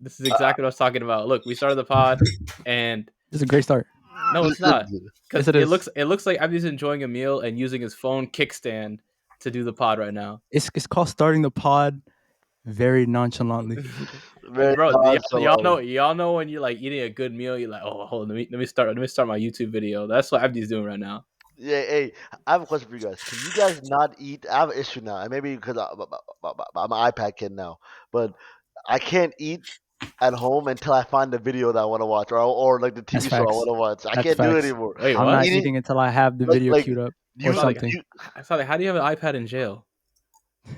This is exactly what I was talking about. Look, we started the pod, and This is a great start. no, it's not. Because Yes, it looks like Abdi's enjoying a meal and using his phone kickstand to do the pod right now. It's called starting the pod very nonchalantly. Bro, y'all know when you're like eating a good meal, you're like, oh, hold on, let me start my YouTube video. That's what Abdi's doing right now. Yeah, hey, I have a question for you guys. Can you guys not eat? I have an issue now, and maybe because I'm an iPad kid now, but I can't eat at home until I find the video that I want to watch, or like the TV That's show I facts. want to watch. I That's can't do it facts. anymore. Wait, I'm what? not eating until I have the video queued up or something. I saw that. How do you have an iPad in jail?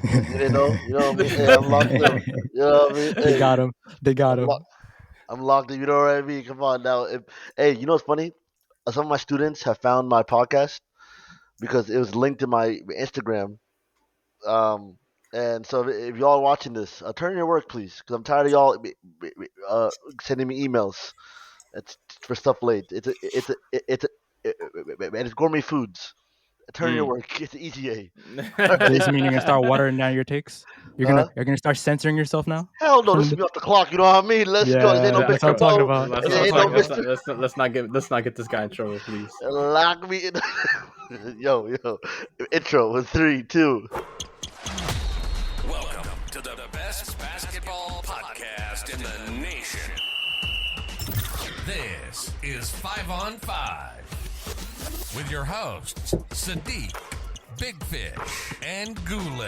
You know what I mean? Hey, I'm locked up. You know what I mean? They Hey, got him. They got him. I'm locked up. You know what I mean? Come on now. Hey, you know what's funny? Some of my students have found my podcast because it was linked to my Instagram. And so if y'all are watching this, turn your work, please, because I'm tired of y'all sending me emails. It's for stuff late. And it's gourmet foods. Turn your work. It's ETA. Does this mean you're gonna start watering down your takes? You're gonna start censoring yourself now? Hell no, this is me off the clock. You know what I mean? Let's go. This ain't no that's Mr. what I'm talking Mo. about. This ain't no Mr. Let's not get this guy in trouble, please. Lock me in. Yo. Intro with 3, 2. Welcome to the best basketball podcast in the nation. This is 5 on 5 with your hosts Sadik, Big Fish, and Guled.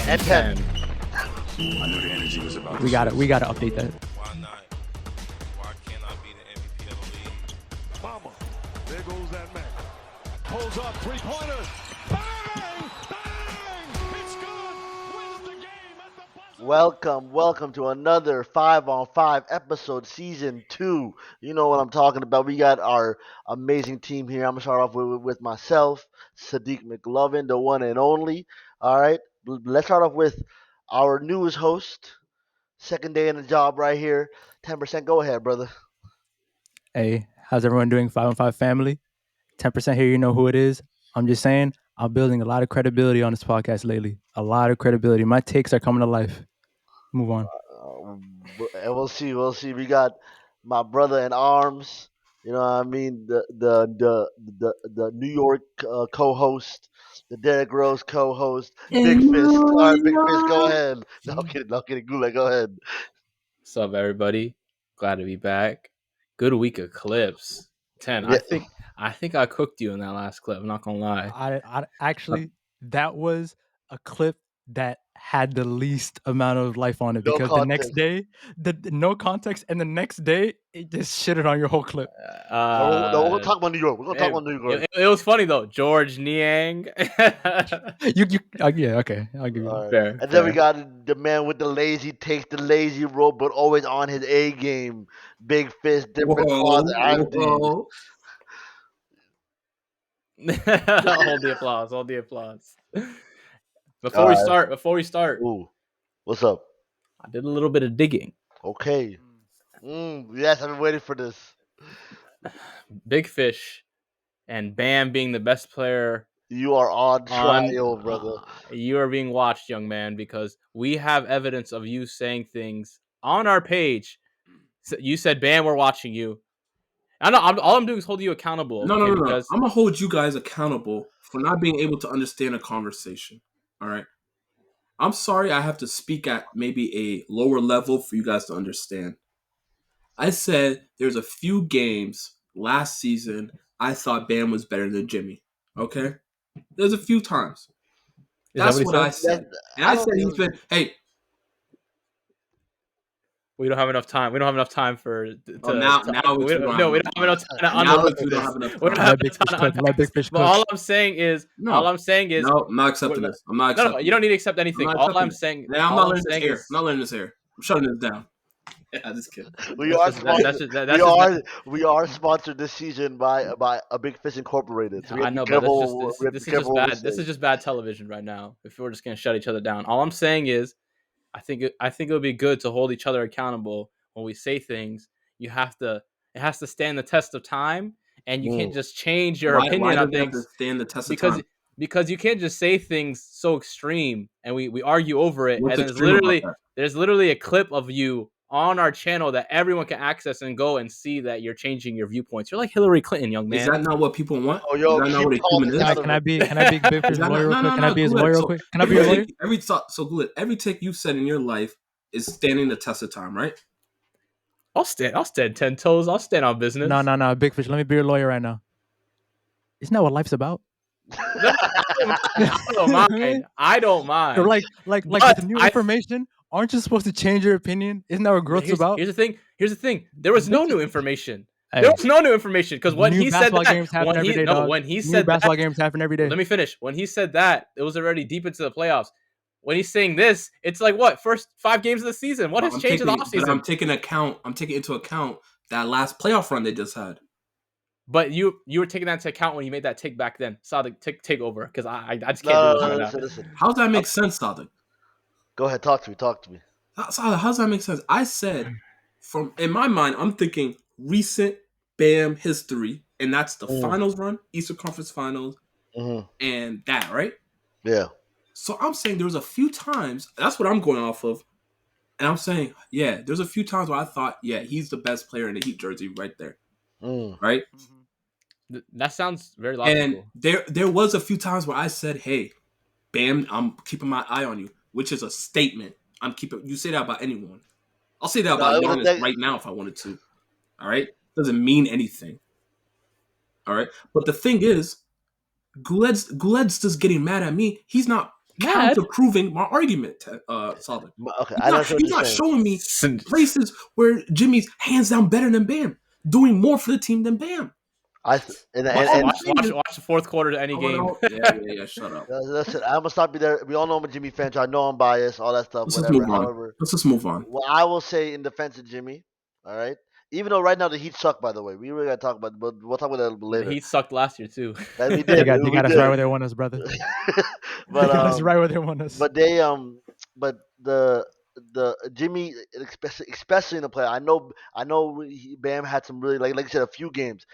And 10. I knew the energy was about. We gotta update that. Why not? Why can't I be the MVP of the league? Mama, there goes that man. Pulls up, three-pointer. Bang! Bang! It's good. Wins the game at the buzzer. Welcome to another 5 on 5 episode, season 2. You know what I'm talking about. We got our amazing team here. I'm gonna start off with myself, Sadiq McLovin, the one and only. All right, let's start off with our newest host. Second day in the job right here. 10%. Go ahead, brother. Hey, how's everyone doing? 5 on 5 family. 10% here. You know who it is. I'm just saying. I'm building a lot of credibility on this podcast lately. A lot of credibility. My takes are coming to life. Move on. And we'll see. We got my brother in arms. You know what I mean? The New York co-host, the Derrick Rose co-host, Big Fish. All right, Big Fish, go ahead. No kidding. Guled, go ahead. What's up, everybody? Glad to be back. Good week of clips. 10. Yeah. I think I cooked you in that last clip. I'm not gonna lie. I actually, that was a clip that had the least amount of life on it No because context. the next day, the no context, and the next day it just shitted on your whole clip. No, we're gonna talk about New York. It was funny though. George Niang. Yeah, okay, I'll give you that. All right. Fair, And then we fair. got the man with the lazy takes, the lazy rope, but always on his A game. Big Fish, different father. Hold the applause. Before we start, Ooh, what's up? I did a little bit of digging. Okay. Yes, I've been waiting for this. Big Fish and Bam being the best player You are on trial, brother. You are being watched, young man, because we have evidence of you saying things on our page. You said, Bam, we're watching you. All I'm doing is holding you accountable. No. I'm gonna hold you guys accountable for not being able to understand a conversation. All right. I'm sorry I have to speak at maybe a lower level for you guys to understand. I said there's a few games last season I thought Bam was better than Jimmy. Okay? There's a few times. That's what I said. And I said he's been, hey. We don't have enough time. We don't have enough time for. We don't have enough time. Let Big Fish But all I'm saying is. No, I'm not accepting this. I'm not accepting. No, you don't need to accept anything. All I'm saying. I'm not letting this air. I'm shutting this down. Yeah, just kidding. We are sponsored this season by a Big Fish Incorporated. So I know, but this is just bad. This is just bad television right now. If we're just gonna shut each other down, all I'm saying is, I think it would be good to hold each other accountable when we say things. It has to stand the test of time, and you can't just change your opinion on things. Stand the test of time? Because you can't just say things so extreme, and we argue over it. What's and there's literally a clip of you on our channel that everyone can access and go and see that you're changing your viewpoints. You're like Hillary Clinton, young man. Is that not what people want? Oh, yo, is that not keep what a human calling is? out Can I be Big Fish's lawyer real quick? Can I be his lawyer real quick? Can I be your lawyer? Guled, every take you said in your life is standing the test of time, right? I'll stand 10 toes. I'll stand on business. No, Big Fish. Let me be your lawyer right now. Isn't that what life's about? No, I don't mind. Or like with the new information, aren't you supposed to change your opinion? Isn't that what growth's about? Here's the thing. There was no new information. There was no new information because when he said that, games happen every day, when he said basketball that, games happen every day. Let me finish. When he said that, it was already deep into the playoffs. When he's saying this, it's like what first 5 games of the season. What has changed in the offseason? I'm taking into account that last playoff run they just had. But you were taking that into account when you made that take back then. Sadik, take over because I just can't do this right listen. How does that make sense, Sadik? Go ahead, talk to me. Sadik, how does that make sense? I said, in my mind, I'm thinking recent Bam history, and that's the finals run, Eastern Conference Finals, and that, right? Yeah. So I'm saying there was a few times, that's what I'm going off of, and I'm saying, yeah, there's a few times where I thought, yeah, he's the best player in the Heat jersey right there, right? That sounds very logical. And there was a few times where I said, hey, Bam, I'm keeping my eye on you, which is a statement. You say that about anyone. I'll say that about Giannis right now if I wanted to. All right? Doesn't mean anything. All right? But the thing is, Guled's just getting mad at me. He's not counter-proving my argument, Sadik. Okay, he's not showing me places where Jimmy's hands down better than Bam, doing more for the team than Bam. Watch the fourth quarter to any game. Yeah, shut up. Listen, I'm gonna stop you there. We all know I'm a Jimmy fan. So I know I'm biased, all that stuff. Let's just move on. What I will say in defense of Jimmy, all right. Even though right now the Heat suck, by the way, we really gotta talk about, but we'll talk about that a little later. The Heat sucked last year too. That we did. They got us right where they want us, brother. But they got us right where they want us. But they but the Jimmy, especially in the play, I know Bam had some really like you said, a few games.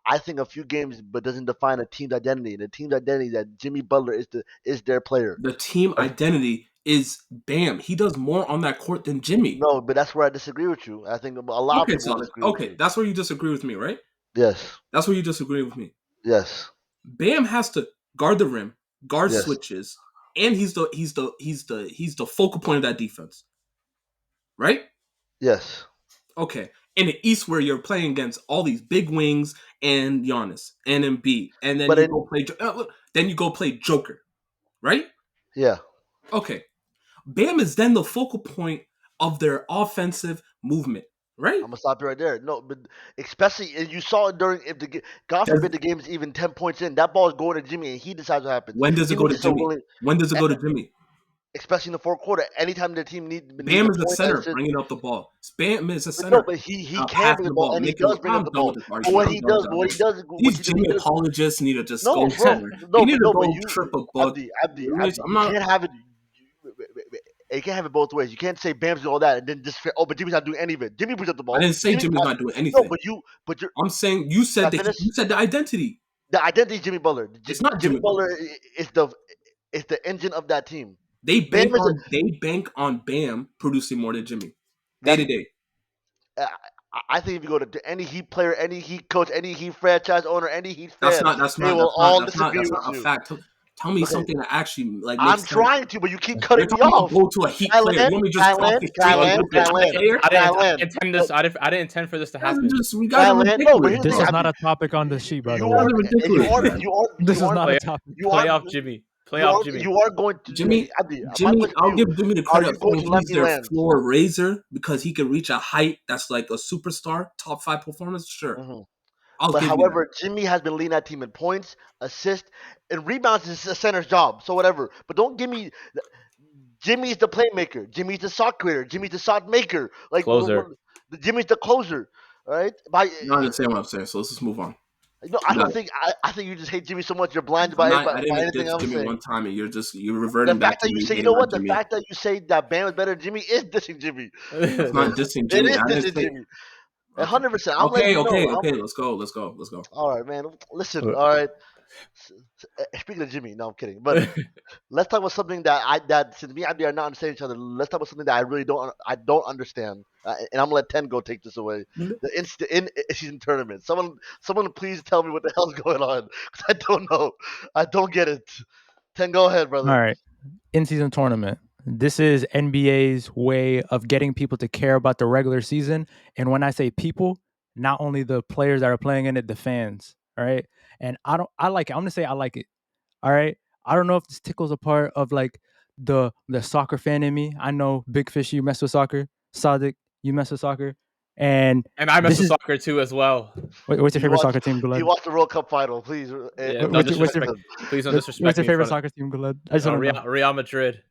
I think a few games, but doesn't define a team's identity. And the team's identity that Jimmy Butler is their player. The team identity is Bam. He does more on that court than Jimmy. No, but that's where I disagree with you. I think a lot of people disagree with you. That's where you disagree with me, right? Yes. That's where you disagree with me. Yes. Bam has to guard the rim, guard switches, and he's the focal point of that defense. Right? Yes. Okay. In the East, where you're playing against all these big wings and Giannis and Embiid, and then you go play Joker, right? Yeah. Okay. Bam is then the focal point of their offensive movement, right? I'm gonna stop you right there. No, but especially you saw it during God forbid the game is even 10 points in, that ball is going to Jimmy, and he decides what happens. When does it go to Jimmy? When does it go to Jimmy? Especially in the fourth quarter, anytime the team needs. Bam is the center bringing up the ball. Bam is the center. No, but he can bring the ball, and he does bring up the ball. But what he does, these Jimmy apologists need to just go somewhere. No, you need to but go trip a bug. Abdi, you can't have it. You can't have it both ways. You can't say Bam's doing all that and then just but Jimmy's not doing any of it. Jimmy brings up the ball. I didn't say Jimmy's not doing anything. No, but you're. I'm saying you said the identity. The identity is Jimmy Butler. It's not Jimmy Butler. Is the engine of that team. They bank on Bam producing more than Jimmy day to day. I think if you go to any Heat player, any Heat coach, any Heat franchise owner, any Heat fan, that's not a fact. Tell me something that actually like. I'm trying to, but you keep cutting me off. Go to a Heat player. You want me just I didn't intend for this to happen. This is not a topic on the sheet, by the way. This is not a topic. Playoff Jimmy. You are going to Jimmy. I'll give Jimmy the credit for he's their floor raiser because he can reach a height that's like a superstar, top 5 performance. Sure. Mm-hmm. But however, Jimmy has been leading that team in points, assists, and rebounds is a center's job. So whatever. But don't give me Jimmy's the playmaker. Jimmy's the shot creator. Jimmy's the shot maker. Like closer. Jimmy's the closer. All right? You understand what I'm saying, so let's just move on. No, I don't think. I think you just hate Jimmy so much you're blinded by anything I'm saying. One time, and you're reverting back to you say. You know what? The fact that you say that Bam is better than Jimmy is dissing Jimmy. It's not dissing Jimmy. It is dissing Jimmy. 100%. Okay. Let's go. All right, man. Listen. All right. Speaking of Jimmy, no, I'm kidding. But let's talk about something that since me and Andy are not understanding each other, let's talk about something that I don't understand. And I'm gonna let Ten go take this away. The in season tournament. Someone please tell me what the hell's going on because I don't know. I don't get it. Ten, go ahead, brother. All right. In-season tournament. This is NBA's way of getting people to care about the regular season. And when I say people, not only the players that are playing in it, the fans. All right. And I like it. I'm gonna say I like it. All right. I don't know if this tickles a part of like the soccer fan in me. I know Big Fish, you mess with soccer. Sadik, you mess with soccer. And I mess with soccer too as well. What's your favorite soccer team, He Guled? watched the World Cup final. Please, Yeah, don't disrespect. Please don't disrespect What's your me. favorite soccer team, Guled? I just want to know. Real Madrid.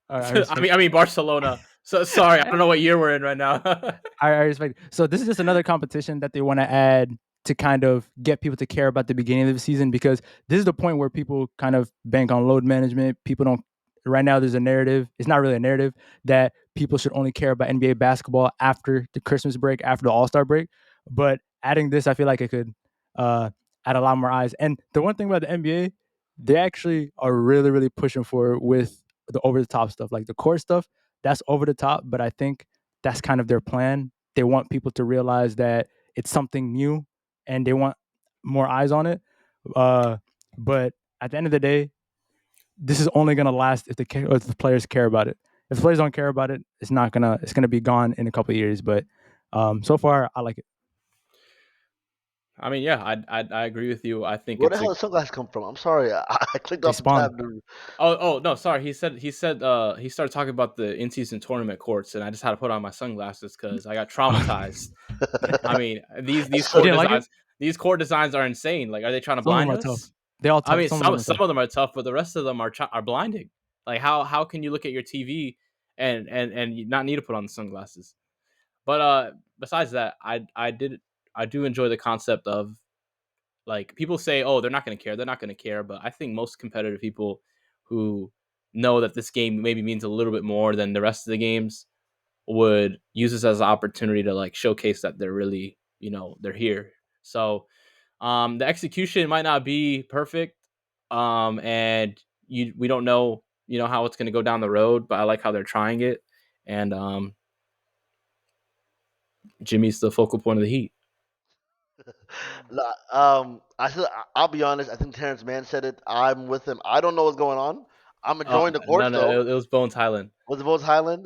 Right, I mean Barcelona. So sorry, I don't know what year we're in right now. I respect. So this is just another competition that they want to add to kind of get people to care about the beginning of the season, because this is the point where people kind of bank on load management. People don't. Right now, there's a narrative. It's not really a narrative that people should only care about NBA basketball after the Christmas break, after the All-Star break. But adding this, I feel like it could add a lot more eyes. And the one thing about the NBA, they actually are really, really pushing for it with the over-the-top stuff, like the court stuff. That's over the top, but I think that's kind of their plan. They want people to realize that it's something new and they want more eyes on it. But at the end of the day, this is only going to last if the players care about it. If the players don't care about it, it's gonna be gone in a couple of years. But so far, I like it. I mean, yeah, I agree with you. I think where the hell did sunglasses come from? I'm sorry, I clicked off the tab. Oh no, sorry. He said he started talking about the in-season tournament courts, and I just had to put on my sunglasses because I got traumatized. I mean, these court designs, like these court designs are insane. Like, are they trying to blind us? Tough. They all tough. I mean, some of them are tough, but the rest of them are blinding. Like, how can you look at your TV and you not need to put on the sunglasses? But besides that, I do enjoy the concept of, like, people say, oh, they're not going to care. But I think most competitive people who know that this game maybe means a little bit more than the rest of the games would use this as an opportunity to, like, showcase that they're really, they're here. So the execution might not be perfect. And we don't know, how it's going to go down the road, but I like how they're trying it. And Jimmy's the focal point of the Heat. I'll be honest. I think Terrence Mann said it. I'm with him. I don't know what's going on. I'm enjoying the course though. It was Bones Highland. Was it Bones Highland?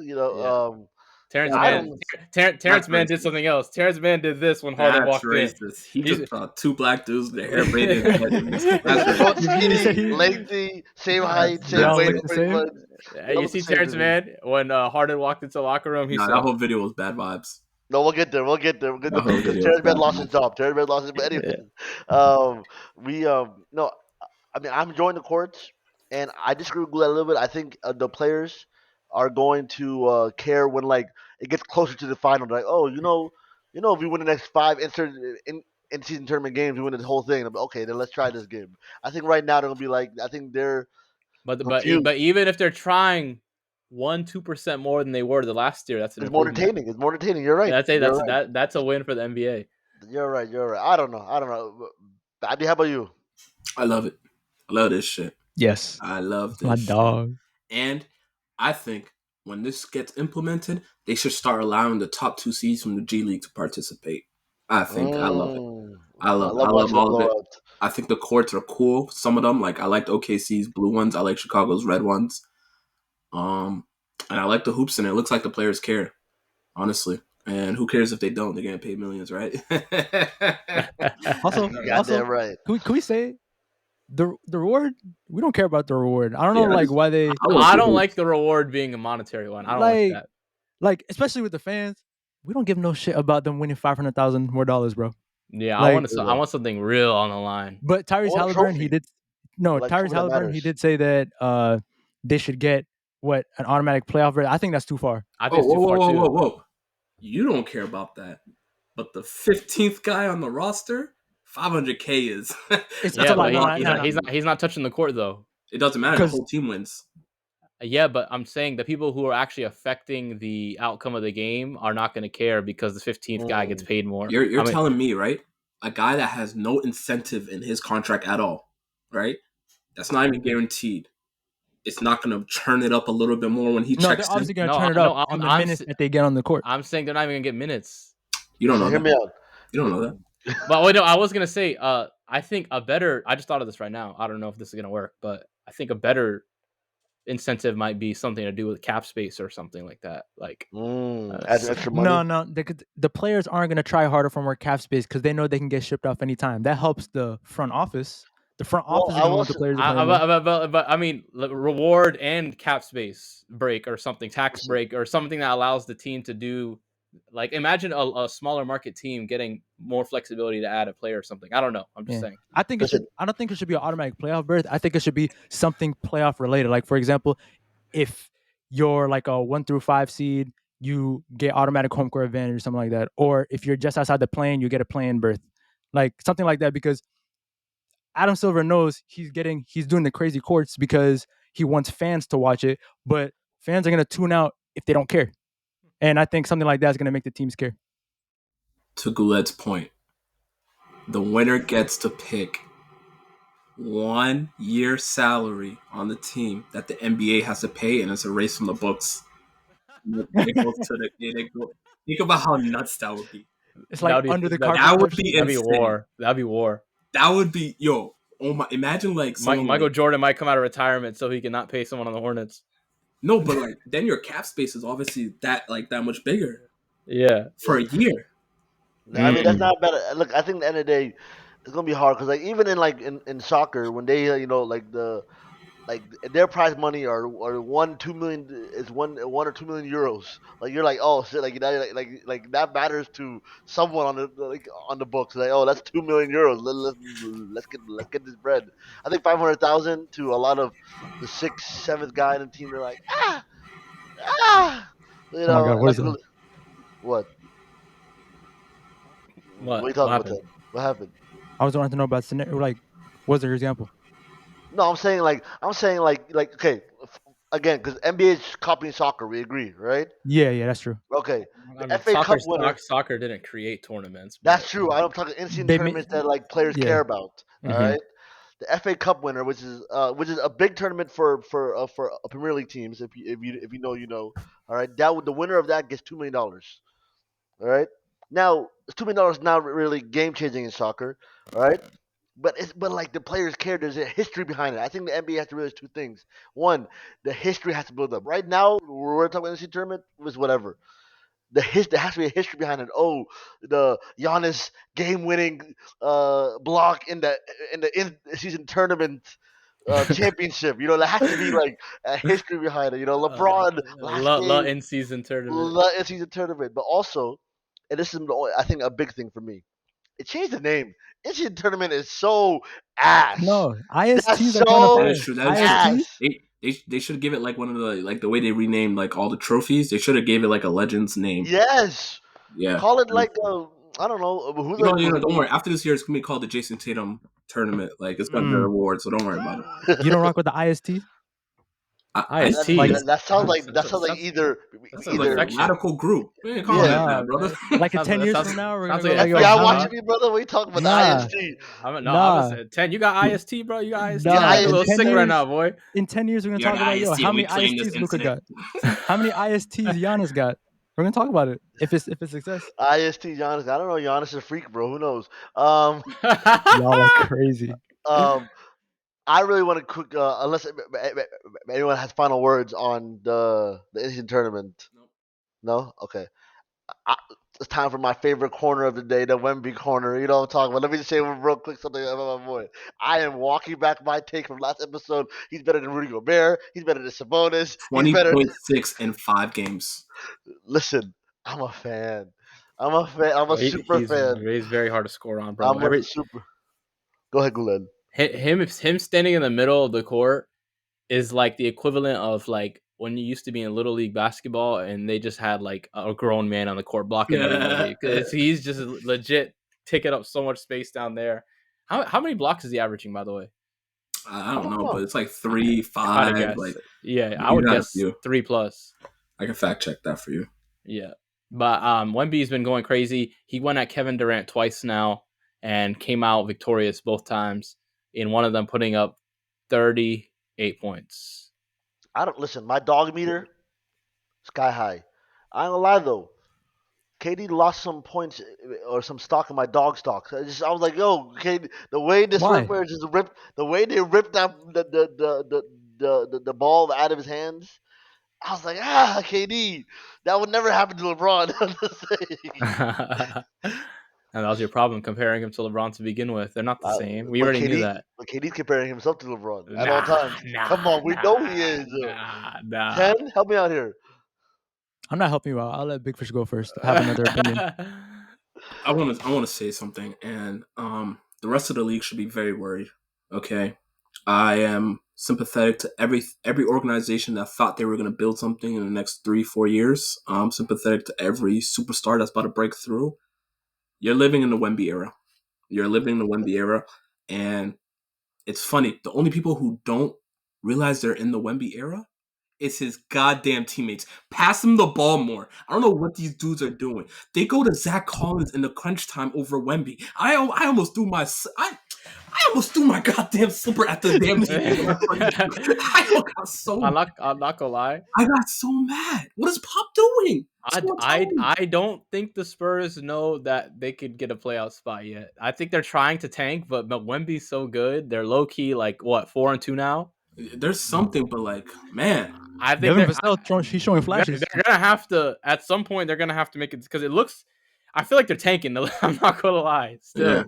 Terrence Mann did something else. Terrence Mann did this when Harden walked in. He just saw two black dudes with their hair braided. Lengthy, same height, same weight. You see Terrence Mann when Harden walked into the locker room. That whole video was bad vibes. No, we'll get there. Terrence Mann lost his job. But anyway, no. I mean, I'm enjoying the courts, and I disagree with Guled a little bit. I think the players are going to care when, like, it gets closer to the final. They're like, oh, if we win the next 5 in season tournament games, we win the whole thing. Okay, then let's try this game. I think right now they're gonna be like, I think they're. But even if they're trying 1-2% more than they were the last year, that's It's more entertaining. You're right. That's a win for the NBA. You're right. I don't know. Abby, how about you? I love it. I love this shit. Yes, I love this. My dog. And I think when this gets implemented, they should start allowing the top 2 seeds from the G League to participate. I think I love it. I love all of it. I think the courts are cool. Some of them, like, I liked OKC's blue ones. I like Chicago's red ones. And I like the hoops in it. It looks like the players care, honestly. And who cares if they don't? They're getting paid millions, right? also, right. Can we say the reward? We don't care about the reward. I don't know, why they. I don't like the reward being a monetary one. I don't like that. Like, especially with the fans, we don't give no shit about them winning $500,000 more, bro. Yeah, I want something real on the line. But Tyrese Halliburton, he did. No, Tyrese Halliburton, he did say that they should get an automatic playoff rate. I think that's too far. I think it's too far too. Whoa. You don't care about that, but the 15th guy on the roster, $500K is. He's not touching the court though. It doesn't matter. The whole team wins. Yeah, but I'm saying the people who are actually affecting the outcome of the game are not going to care because the 15th guy gets paid more. You're telling me, right? A guy that has no incentive in his contract at all right? That's not even guaranteed. It's not going to turn it up a little bit more when he No, they're checks in. obviously going to turn it up on the minutes that they get on the court. I'm saying they're not even gonna get minutes. You don't know Hear that. me out. You don't know that. But wait, no, I was gonna say, I think a better. I just thought of this right now. I don't know if this is gonna work, but I think a better incentive might be something to do with cap space or something like that. Like, add extra money. No, the players aren't going to try harder for more cap space because they know they can get shipped off anytime. That helps the front office. The front office is going to want the players to play more. but I mean, reward and cap space break or something, tax break or something that allows the team to do. Like, imagine a smaller market team getting more flexibility to add a player or something. I don't know. I'm just saying. I don't think it should be an automatic playoff berth. I think it should be something playoff related. Like, for example, if you're like a 1 through 5 seed, you get automatic home court advantage or something like that. Or if you're just outside the play-in, you get a play-in berth. Like something like that, because Adam Silver knows he's doing the crazy courts because he wants fans to watch it, but fans are going to tune out if they don't care. And I think something like that is going to make the teams care. To Goulet's point, the winner gets to pick 1 year salary on the team that the NBA has to pay, and it's erased from the books. Think about how nuts that would be. It's like under the carpet. That would be That'd be war. That'd be war. That would be Oh my! Imagine like Michael Jordan might come out of retirement so he can not pay someone on the Hornets. No, but like then your cap space is obviously that much bigger. Yeah, for a year. I mean, that's not bad. Look, I think at the end of the day, it's gonna be hard because like even in soccer when they their prize money are 1-2 million is 1 or 2 million euros. Like you're like, oh shit, like that matters to someone on the books. Like, oh, that's 2 million euros. Let's get this bread. I think 500,000 to a lot of the 6th, 7th guy in the team. They're like, you know, oh my God, what is that? What? What are you talking about? That? What happened? I was wanting to know about scenario. Like, what's your example? No, I'm saying like okay, again, because NBA is copying soccer. We agree, right? Yeah, that's true. Okay, FA Cup winner. Soccer didn't create tournaments. That's true. I'm talking in-season tournaments that like players care about. All right, the FA Cup winner, which is a big tournament for Premier League teams. If you know, you know. All right, the winner of that gets $2 million. All right, now $2 million is not really game changing in soccer. All right. But like the players care. There's a history behind it. I think the NBA has to realize 2 things. One, the history has to build up. Right now, we're talking about the NCAA tournament was whatever. There has to be a history behind it. Oh, the Giannis game-winning block in the in-season tournament championship. You know, there has to be like a history behind it. You know, LeBron last in-season tournament. But also, and this is I think a big thing for me. It changed the name. NCAA tournament is so ass. No, ISTs are so that is true. They should give it like one of the way they renamed like all the trophies. They should have gave it like a Legends name. Yes. Yeah. Call it like I don't know. Don't worry. After this year, it's gonna be called the Jason Tatum tournament. Like it's gonna be an award, so don't worry about it. You don't rock with the IST? IST. That sounds like either like a radical group. Man, call it that, brother. Like 10 years from now, we're gonna go like, y'all watching me, brother? We talking about the IST. I was saying 10. You got IST, bro. You got IST. I'm a little sick right now, boy. In 10 years, we're gonna talk about how many ISTs Luka got, how many ISTs Giannis got. We're gonna talk about it if it's success. IST Giannis. I don't know. Giannis is a freak, bro. Who knows? Y'all are crazy. I really want to quick, unless anyone has final words on the Asian tournament. No? Okay. It's time for my favorite corner of the day, the Wemby corner. You know what I'm talking about. Let me just say real quick something about my boy. I am walking back my take from last episode. He's better than Rudy Gobert. He's better than Sabonis. 20.6 in 5 games. Listen, I'm a fan. I'm a super fan. He's very hard to score on, bro. I'm super. Go ahead, Guled. Him standing in the middle of the court is like the equivalent of like when you used to be in Little League basketball and they just had like a grown man on the court blocking everybody. Because he's just legit taking up so much space down there. How many blocks is he averaging, by the way? I don't know, but it's like 3, 5. Like I would guess 3+. I can fact check that for you. Yeah, but Wemby's been going crazy. He went at Kevin Durant twice now and came out victorious both times. in one of them putting up 38 points. I don't listen. My dog meter, sky high. I ain't gonna lie though. KD lost some points or some stock in my dog stocks. I was like, yo, KD, the way this Why? flipper just ripped, the way they ripped that the ball out of his hands. I was like, KD, that would never happen to LeBron. I'm just saying. And that was your problem comparing him to LeBron to begin with. They're not the same. We already knew that. But KD's comparing himself to LeBron at all times. Come on, we know he is. Nah. Ken, help me out here. I'm not helping you out. I'll let Big Fish go first. I have another opinion. I want to say something, and the rest of the league should be very worried. Okay, I am sympathetic to every organization that thought they were going to build something in the next 3-4 years. I'm sympathetic to every superstar that's about to break through. You're living in the Wemby era. And it's funny. The only people who don't realize they're in the Wemby era is his goddamn teammates. Pass him the ball more. I don't know what these dudes are doing. They go to Zach Collins in the crunch time over Wemby. I almost threw my goddamn slipper at the damn team. I got so I'm not gonna lie. I got so mad. What is Pop doing? I don't think the Spurs know that they could get a playoff spot yet. I think they're trying to tank, but Wemby's so good. They're low key like what 4-2 now. There's something, but like, man, I think he's showing flashes. They're gonna have to at some point. They're gonna have to make it because it looks. I feel like they're tanking. I'm not gonna lie, still,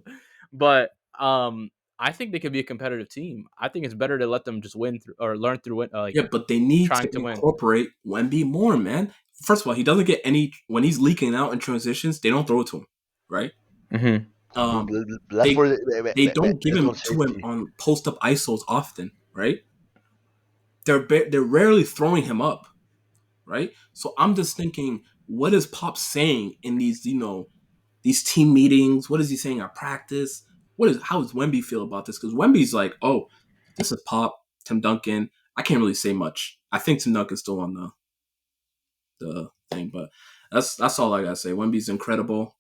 but I think they could be a competitive team. I think it's better to let them just win or learn through it. But they need to incorporate Wemby more, man. First of all, he doesn't get any when he's leaking out in transitions. They don't throw it to him, right? Mm-hmm. They don't give him to him on post up isos often, right? They're rarely throwing him up, right? So I'm just thinking, what is Pop saying in these, these team meetings? What is he saying at practice? How does Wemby feel about this? Because Wemby's like, oh, this is Pop, Tim Duncan. I can't really say much. I think Tim Duncan's still on the thing, but that's all I gotta say. Wemby's incredible.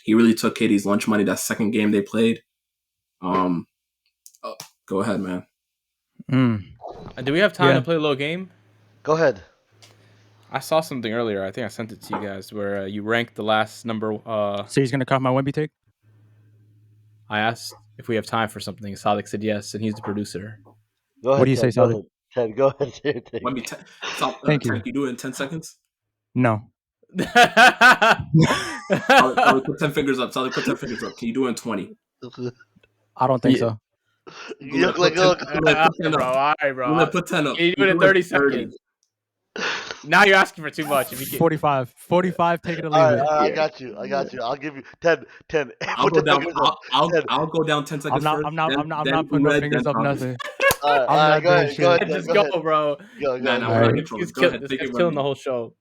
He really took KD's lunch money that second game they played. Go ahead, man. Do we have time to play a little game? Go ahead. I saw something earlier. I think I sent it to you guys where you ranked the last number. So he's gonna cop my Wemby take? I asked if we have time for something. Sadik said yes, and he's the producer. Go ahead. What do you say, Sadik? Ted, go ahead. Thank you. You do it in 10 seconds? No. I'll put 10 fingers up. Put 10 fingers up. Can you do it in 20? I don't think so. You look like bro. All right, bro. Put 10 up. Can you do it in 30 seconds? Now you're asking for too much. 45. 45, take it or leave it. I got you. I'll give you 10. I'll go down. I'll go down 10 seconds first. I'm not putting my fingers up nothing. I'm not doing shit. Just go, bro. Go. He's killing the whole show.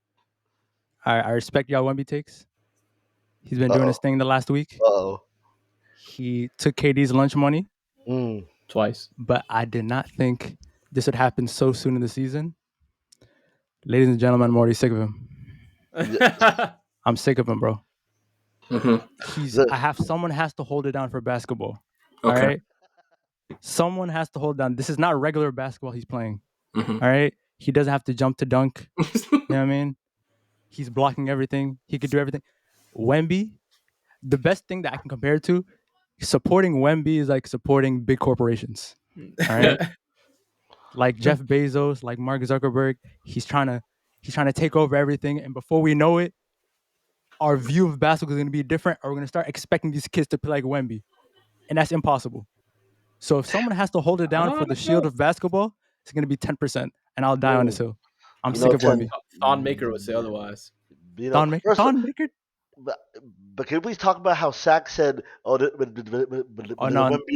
All right, I respect y'all Wemby takes. He's been doing his thing the last week. He took KD's lunch money. Twice. But I did not think this would happen so soon in the season. Ladies and gentlemen, I'm already sick of him. I'm sick of him, bro. Mm-hmm. Someone has to hold it down for basketball. Okay. All right? Someone has to hold down. This is not regular basketball he's playing. Mm-hmm. All right? He doesn't have to jump to dunk. You know what I mean? He's blocking everything. He could do everything. Wemby, the best thing that I can compare it to, supporting Wemby is like supporting big corporations. All right? Like Jeff Bezos, like Mark Zuckerberg, he's trying to take over everything. And before we know it, our view of basketball is going to be different, or we're going to start expecting these kids to play like Wemby. And that's impossible. So if someone has to hold it down for the shield of basketball, it's going to be 10%. And I'll die on this hill. I'm sick of Wemby. Thon Maker would say otherwise. Thon Maker? But can we please talk about how Shaq said, Wemby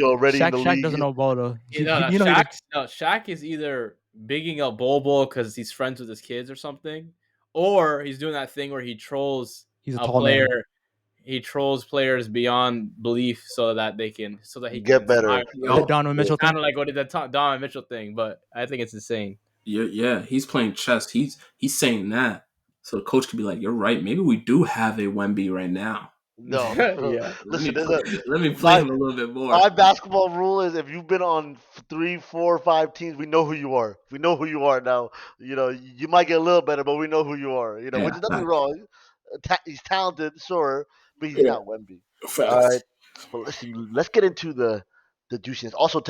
already Shaq, in the Shaq league? doesn't know ball, though. Shaq is either bigging up Bol because he's friends with his kids or something, or he's doing that thing where he trolls a player. Man. He trolls players beyond belief so that he can get better. The Donovan Mitchell thing? Kind of like what did that Donovan Mitchell thing, but I think it's insane. Yeah, he's playing chess. He's saying that. So the coach could be like, you're right. Maybe we do have a Wemby right now. No. Yeah. Listen, let me play him a little bit more. my basketball rule is if you've been on 3, 4, 5 teams, we know who you are. We know who you are now. You might get a little better, but we know who you are. Yeah, Which is nothing facts. wrong. He's talented, sure, but he's Yeah, not Wemby. All facts. right. But listen, let's get into the juiciness. Also,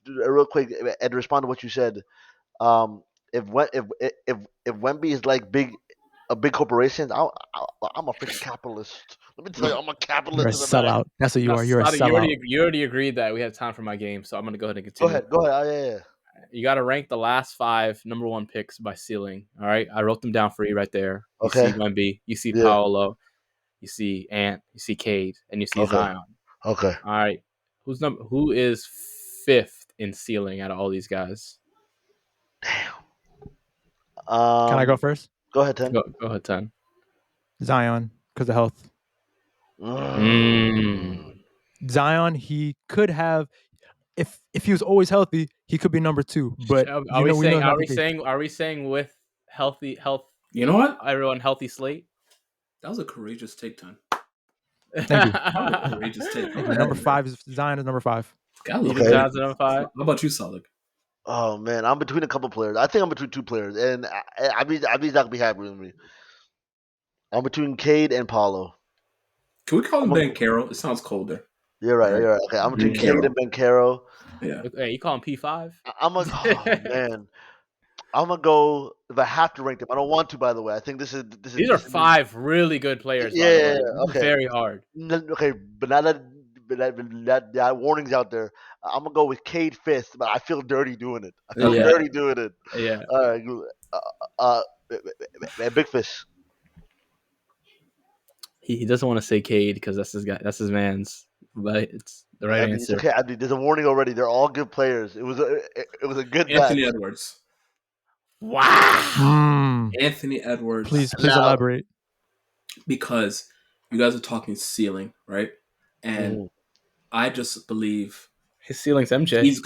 real quick, and respond to what you said. Um, if Wemby is like a big corporation, I'm a freaking capitalist. Let me tell you, I'm a You're a capitalist in the back. sellout. That's what you are. That's You're a Sadik, sellout. you already agreed that we have time for my game, so I'm gonna go ahead and Go continue. ahead, go ahead. Oh, yeah. You got to rank the last 5 number 1 picks by ceiling. All right, I wrote them down for you right there. You Okay. see Wemby, you see Yeah. Paolo, you see Ant, you see Cade, and you see Okay. Zion. Okay. All right, who is 5th in ceiling out of all these guys? Can I go first? Go ahead, Ten. Go ahead, 10. Zion, because of health. Zion, he could have, if he was always healthy, he could be number 2. But Are we we know it's not the case. Are we saying with health? You know what? Everyone healthy slate. That was a courageous take, Ton. Thank you. That was a courageous take. Thank you. Number 5 is Zion is number 5. You think Zion's number 5? How about you, Sadik? Oh man, I'm between a couple players. I think I'm between 2 players, and Abby's not gonna be happy with me. I'm between Cade and Paulo. Can we call him Ben Carroll? It sounds colder. You're right. You're right. Okay, I'm between Cade and Ben Caro. Yeah. Hey, you call him P5? I'm gonna. Oh man, I'm gonna go. If I have to rank them, I don't want to. By the way, I think this is. These are 5 really good players. Yeah, by the way. yeah, This is very hard. Okay, but now that warning's out there, I'm gonna go with Cade 5th, but I feel dirty doing it. I feel dirty doing it. Yeah. All right, Big Fish. He doesn't want to say Cade because that's his guy. That's his man's. But it's the right answer. It's okay. There's a warning already. They're all good players. It was a good Anthony match. Edwards. Wow. Anthony Edwards. Please elaborate. Because you guys are talking ceiling, right? And I just believe his ceiling's MJ. He's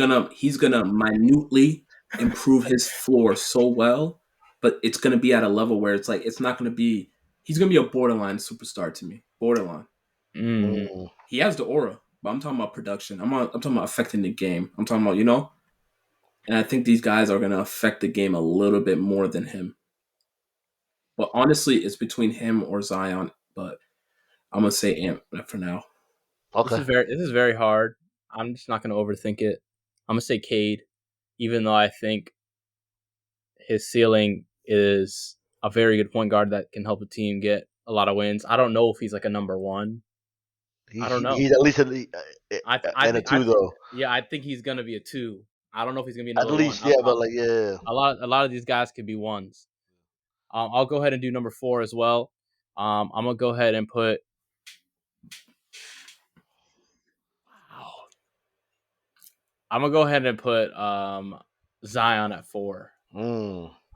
gonna minutely improve his floor so well, but it's gonna be at a level where it's like it's not gonna be. He's gonna be a borderline superstar to me. Borderline. He has the aura, but I'm talking about production. I'm talking about affecting the game. I'm talking about and I think these guys are gonna affect the game a little bit more than him. But honestly, it's between him or Zion. But I'm gonna say Ant for now. Okay. This is very hard. I'm just not gonna overthink it. I'm gonna say Cade, even though I think his ceiling is a very good point guard that can help a team get a lot of wins. I don't know if he's like a number 1. I don't know. He's at least a 2 though. Yeah, I think he's gonna be a 2. I don't know if he's gonna be another at least 1. Yeah, but like yeah. A lot of these guys could be 1s. I'll go ahead and do number 4 as well. I'm gonna go ahead and put. I'm gonna go ahead and put Zion at 4.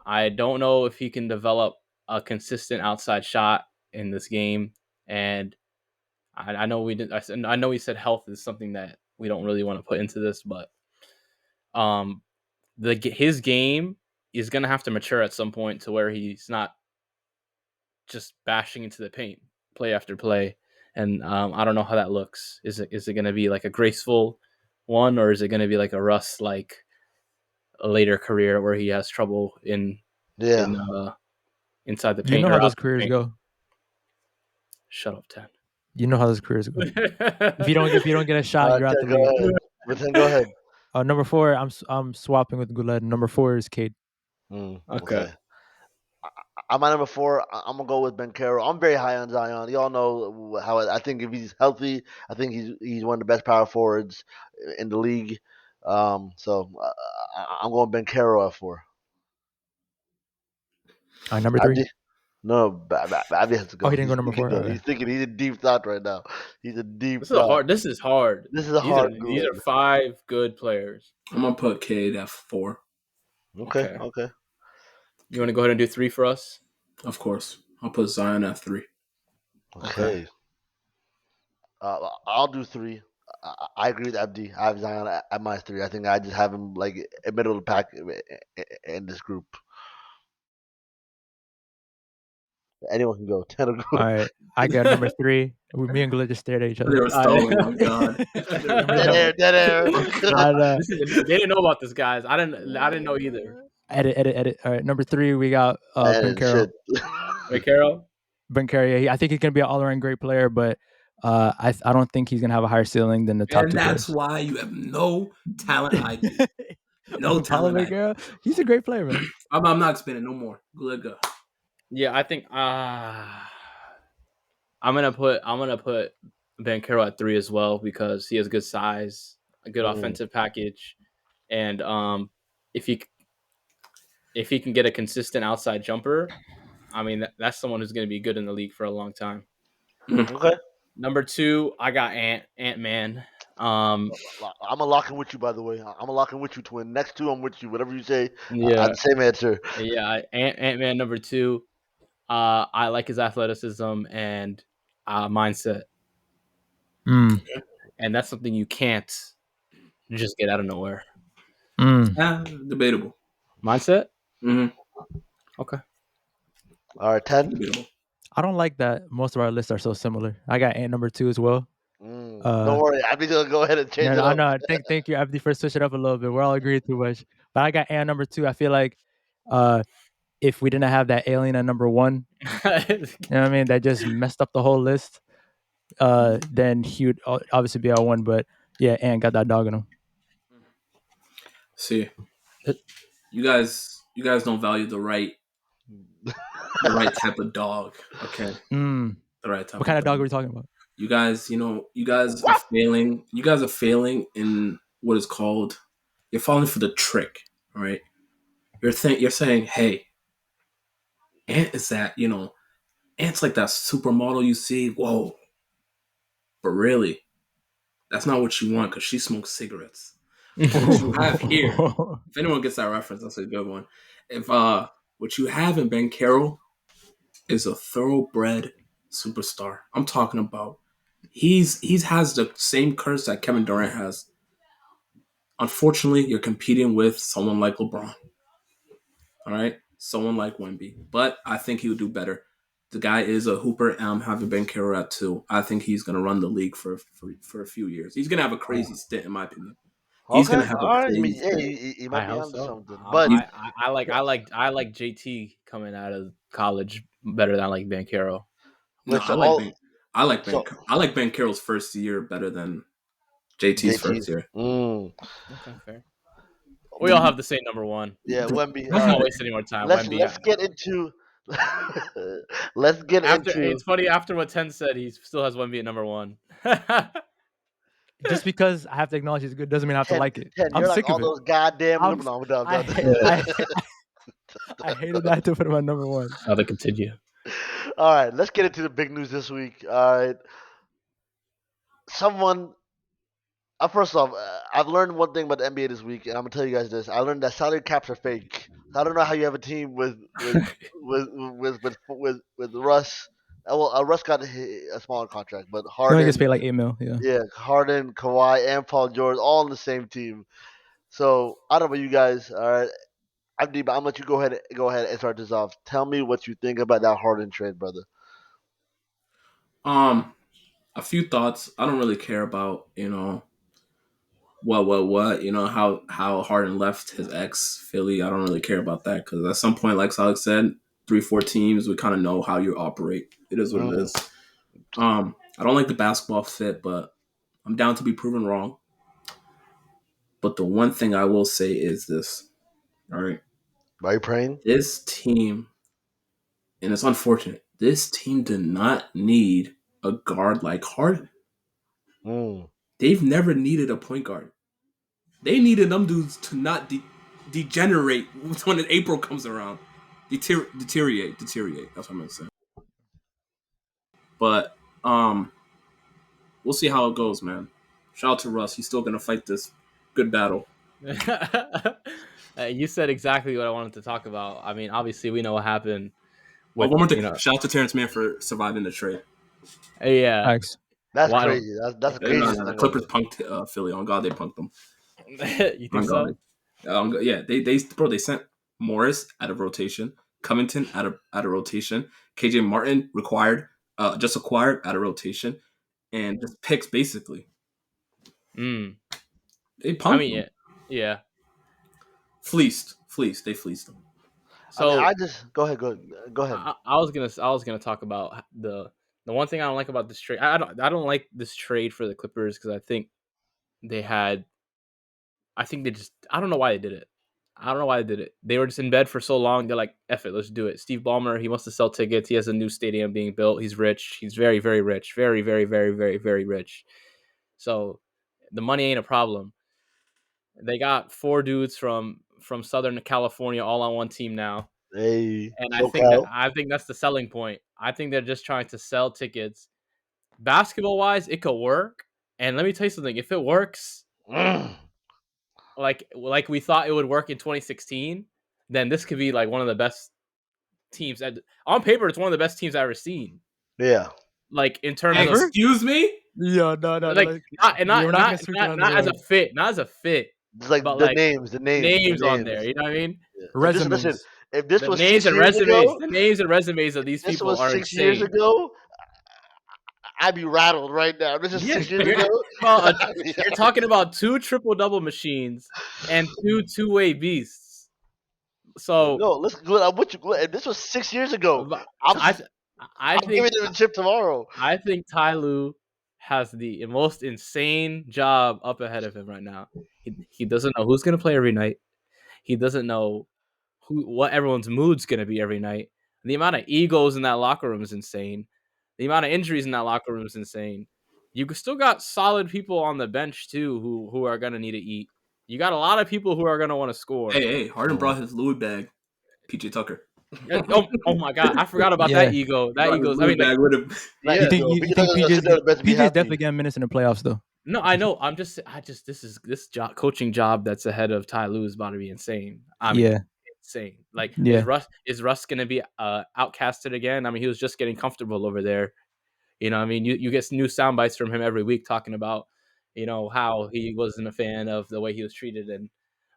I don't know if he can develop a consistent outside shot in this game, and I know we did. I know he said health is something that we don't really want to put into this, but his game is gonna have to mature at some point to where he's not just bashing into the paint play after play, and I don't know how that looks. Is it gonna be like a graceful one, or is it gonna be like a Russ like a later career where he has trouble inside the paint? You know how those careers go. Shut up, 10. You know how those careers go. if you don't get a shot, you're out the league. But then go ahead. Number 4, I'm swapping with Guled. Number 4 is Cade. Okay. I'm at number 4. I'm gonna go with Ben Caro. I'm very high on Zion. Y'all know how I think if he's healthy, I think he's one of the best power forwards in the league. So I'm going Ben Caro at 4. Number 3. No, Abby has to go. Oh, he didn't go number 4. Okay. He's thinking. He's in deep thought right now. He's a deep. This is hard. This is hard. This is a hard. These are 5 good players. I'm gonna put Cade at 4. Okay. You want to go ahead and do 3 for us? Of course. I'll put Zion at 3. Okay. I'll do 3. I agree with Abdi. I have Zion at my 3. I think I just have him like in middle of the pack in this group. Anyone can go. 10 All right. I got number 3. Me and Guled just stared at each other. They were stalling. Oh God. Dead air. They didn't know about this, guys. I didn't know either. Edit. All right, number 3, we got Ben And Carroll. shit. Wait, Carol. Ben Carroll, yeah, I think he's gonna be an all-around great player, but I don't think he's gonna have a higher ceiling than the top And 2 that's players. why you have no talent IQ. No Paulo talent IQ. Ben Carroll, he's a great player, man. I'm not spinning no more. Good go. Yeah, I think I'm gonna put Ben Carroll at 3 as well because he has good size, a good offensive package, and if he can get a consistent outside jumper, I mean that's someone who's gonna be good in the league for a long time. Okay. Number 2, I got Ant-Man. I'm a locking with you, by the way. I'm a locking with you, twin. Next 2, I'm with you. Whatever you say, Yeah, same answer. yeah. Ant-Man number 2. I like his athleticism and mindset, and that's something you can't just get out of nowhere. Debatable. Mindset. Mm-hmm. Okay. All right, 10. Debatable. I don't like that most of our lists are so similar. I got Ant number 2 as well. Don't worry, I'll be gonna go ahead and change it I up. know. Thank you, Abdi, for switching up a little bit. We're all agreed too much, but I got Ant number 2. I feel like if we didn't have that alien at number 1, you know what I mean, that just messed up the whole list. Then he would obviously be our 1. But yeah, Ant got that dog in him. See, you guys don't value the right type of dog. Okay, the right type. What kind of dog are we talking about? You guys are failing. You guys are failing in what is called. You're falling for the trick. All right. You're saying, hey, Ant is that, Ant's like that supermodel you see. Whoa. But really, that's not what you want because she smokes cigarettes. What you have here, if anyone gets that reference, that's a good one. If what you have in Ben Carroll is a thoroughbred superstar. I'm talking about he's has the same curse that Kevin Durant has. Unfortunately, you're competing with someone like LeBron. All right? Someone like Wemby. But I think he would do better. The guy is a hooper, and I'm having Ben Carroll at 2. I think he's going to run the league for a few years. He's going to have a crazy stint, in my opinion. He's going to have a crazy stint. He might be onto something. But But I like JT coming out of college better than I like Ben Carroll. No, I like Ben Carroll's first year better than JT's first year. Okay, fair. We all have the same number 1. Yeah, Wemby. Let's not waste any more time. Let's Wemby. get into. It's funny. After what 10 said, he still has Wemby at number 1. Just because I have to acknowledge he's good doesn't mean I have to like it. 10, I'm you're sick like all of it. those goddamn. I'm I hated that to put him at number 1. How to continue. All right, let's get into the big news this week. All right, first off, I've learned one thing about the NBA this week, and I'm gonna tell you guys this. I learned that salary caps are fake. I don't know how you have a team with Russ. Well, Russ got a smaller contract, but He Harden only gets paid like $8 million. Yeah. Yeah, Harden, Kawhi, and Paul George all on the same team. So I don't know about you guys. All right, I'm gonna let you go ahead and start this off. Tell me what you think about that Harden trade, brother. A few thoughts. I don't really care about how Harden left his ex Philly. I don't really care about that because at some point, like Sadik said, 3-4 teams, we kind of know how you operate. It is what it is. I don't like the basketball fit, but I'm down to be proven wrong. But the one thing I will say is this. All right. Are you praying? This team, and it's unfortunate, this team did not need a guard like Harden. They've never needed a point guard. They needed them dudes to not degenerate when April comes around. Deteriorate. That's what I'm going to say. But we'll see how it goes, man. Shout out to Russ. He's still going to fight this good battle. You said exactly what I wanted to talk about. I mean, obviously, we know what happened. One more thing. Shout out to Terrence Mann for surviving the trade. Yeah. Thanks. That's crazy. That's crazy. The Clippers punked Philly. On God, they punked them. You think so? Yeah, they sent Morris out of rotation, Covington out of rotation, KJ Martin required, just acquired out of rotation, and just picks basically. Mm. They punked him. Yeah. Fleeced. They fleeced them. So I just go ahead. I was gonna talk about the one thing I don't like about this trade. I don't like this trade for the Clippers because I think they just I don't know why they did it. I don't know why they did it. They were just in bed for so long. They're like, F it, let's do it. Steve Ballmer, he wants to sell tickets. He has a new stadium being built. He's rich. He's very, very rich. Very, very, very, very, very rich. So the money ain't a problem. They got 4 dudes from Southern California all on one team now. Hey, And SoCal. I think that's the selling point. I think they're just trying to sell tickets. Basketball wise, it could work. And let me tell you something. If it works, like we thought it would work in 2016, then this could be like one of the best teams. On paper, it's one of the best teams I've ever seen. Yeah. Like in terms of, excuse me. Yeah, no, like not as a fit, not as a fit. It's like but the like names on there. You know what I mean? Yeah. Resumes. Listen, if this the was names 6 and years resumes, ago, the names and resumes of these people are 6 insane. years ago, I'd be rattled right now. This is 6 years ago. You're talking about 2 triple-double machines and 2 two-way beasts. So no, listen, I'm with you. If this was 6 years ago, I'm giving them a chip tomorrow. I think Ty Lue has the most insane job up ahead of him right now. He doesn't know who's gonna play every night. He doesn't know what everyone's mood's gonna be every night. The amount of egos in that locker room is insane. The amount of injuries in that locker room is insane. You still got solid people on the bench too who are gonna need to eat. You got a lot of people who are gonna want to score. Hey, Harden brought his Louis bag. PJ Tucker. Oh my God, I forgot about that ego. That ego's. I mean, bag with him. You think PJ's definitely getting minutes in the playoffs though? No, I know. This coaching job that's ahead of Ty Lue is about to be insane. I mean, insane. Like, is Russ going to be outcasted again? I mean, he was just getting comfortable over there. You know, I mean, you get new sound bites from him every week talking about, how he wasn't a fan of the way he was treated and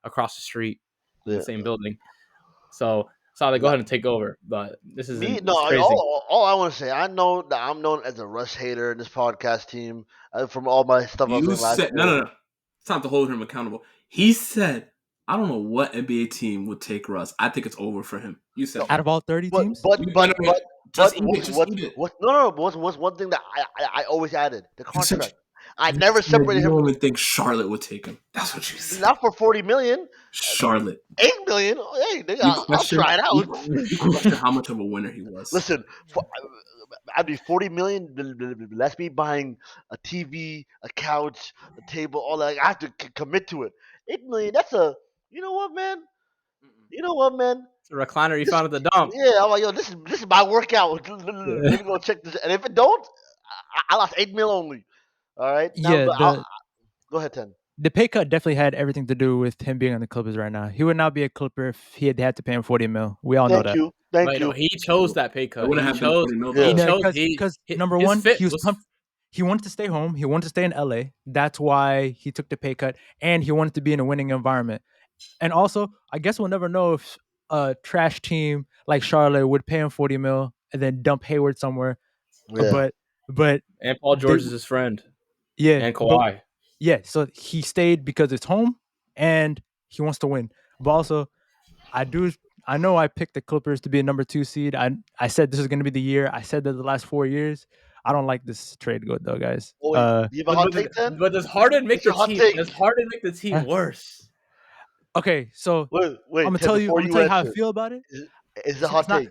across the street in the same building. So they go ahead and take over. But this is crazy. All I want to say, I know that I'm known as a Russ hater in this podcast team from all my stuff. You said no. It's time to hold him accountable. He said, "I don't know what NBA team would take Russ. I think it's over for him." You said out of all 30 teams. What's one thing that I always added? The contract. I never separated him. You don't even think Charlotte would take him. That's what you said. Not for $40 million. Charlotte. $8 million. Hey, I'll try it out. You question how much of a winner he was. Listen, I'd be $40 million. That's me buying a TV, a couch, a table, all that. I have to commit to it. $8 million. That's a. You know what, man? It's a recliner you found at the dump. Yeah, I'm like, yo, this is my workout. Let me go check this. And if it don't, I lost $8 million only. All right. Now, go ahead, Ten. The pay cut definitely had everything to do with him being on the Clippers right now. He would not be a Clipper if he had to pay him $40 million. We all know that. Thank you. No, he chose that pay cut. Because number one, he wanted to stay home. He wanted to stay in LA. That's why he took the pay cut, and he wanted to be in a winning environment. And also, I guess we'll never know if a trash team like Charlotte would pay him $40 million and then dump Hayward somewhere. Yeah. But and Paul George is his friend. Yeah, and Kawhi. So he stayed because it's home and he wants to win. But also, I know I picked the Clippers to be a number 2 seed. I said this is going to be the year. I said that the last 4 years. I don't like this trade good though, guys. You have a hot take, then? But does Harden make the team? Does Harden make the team worse? Okay, so wait, I'm gonna tell you how I feel about it. It's a hot take.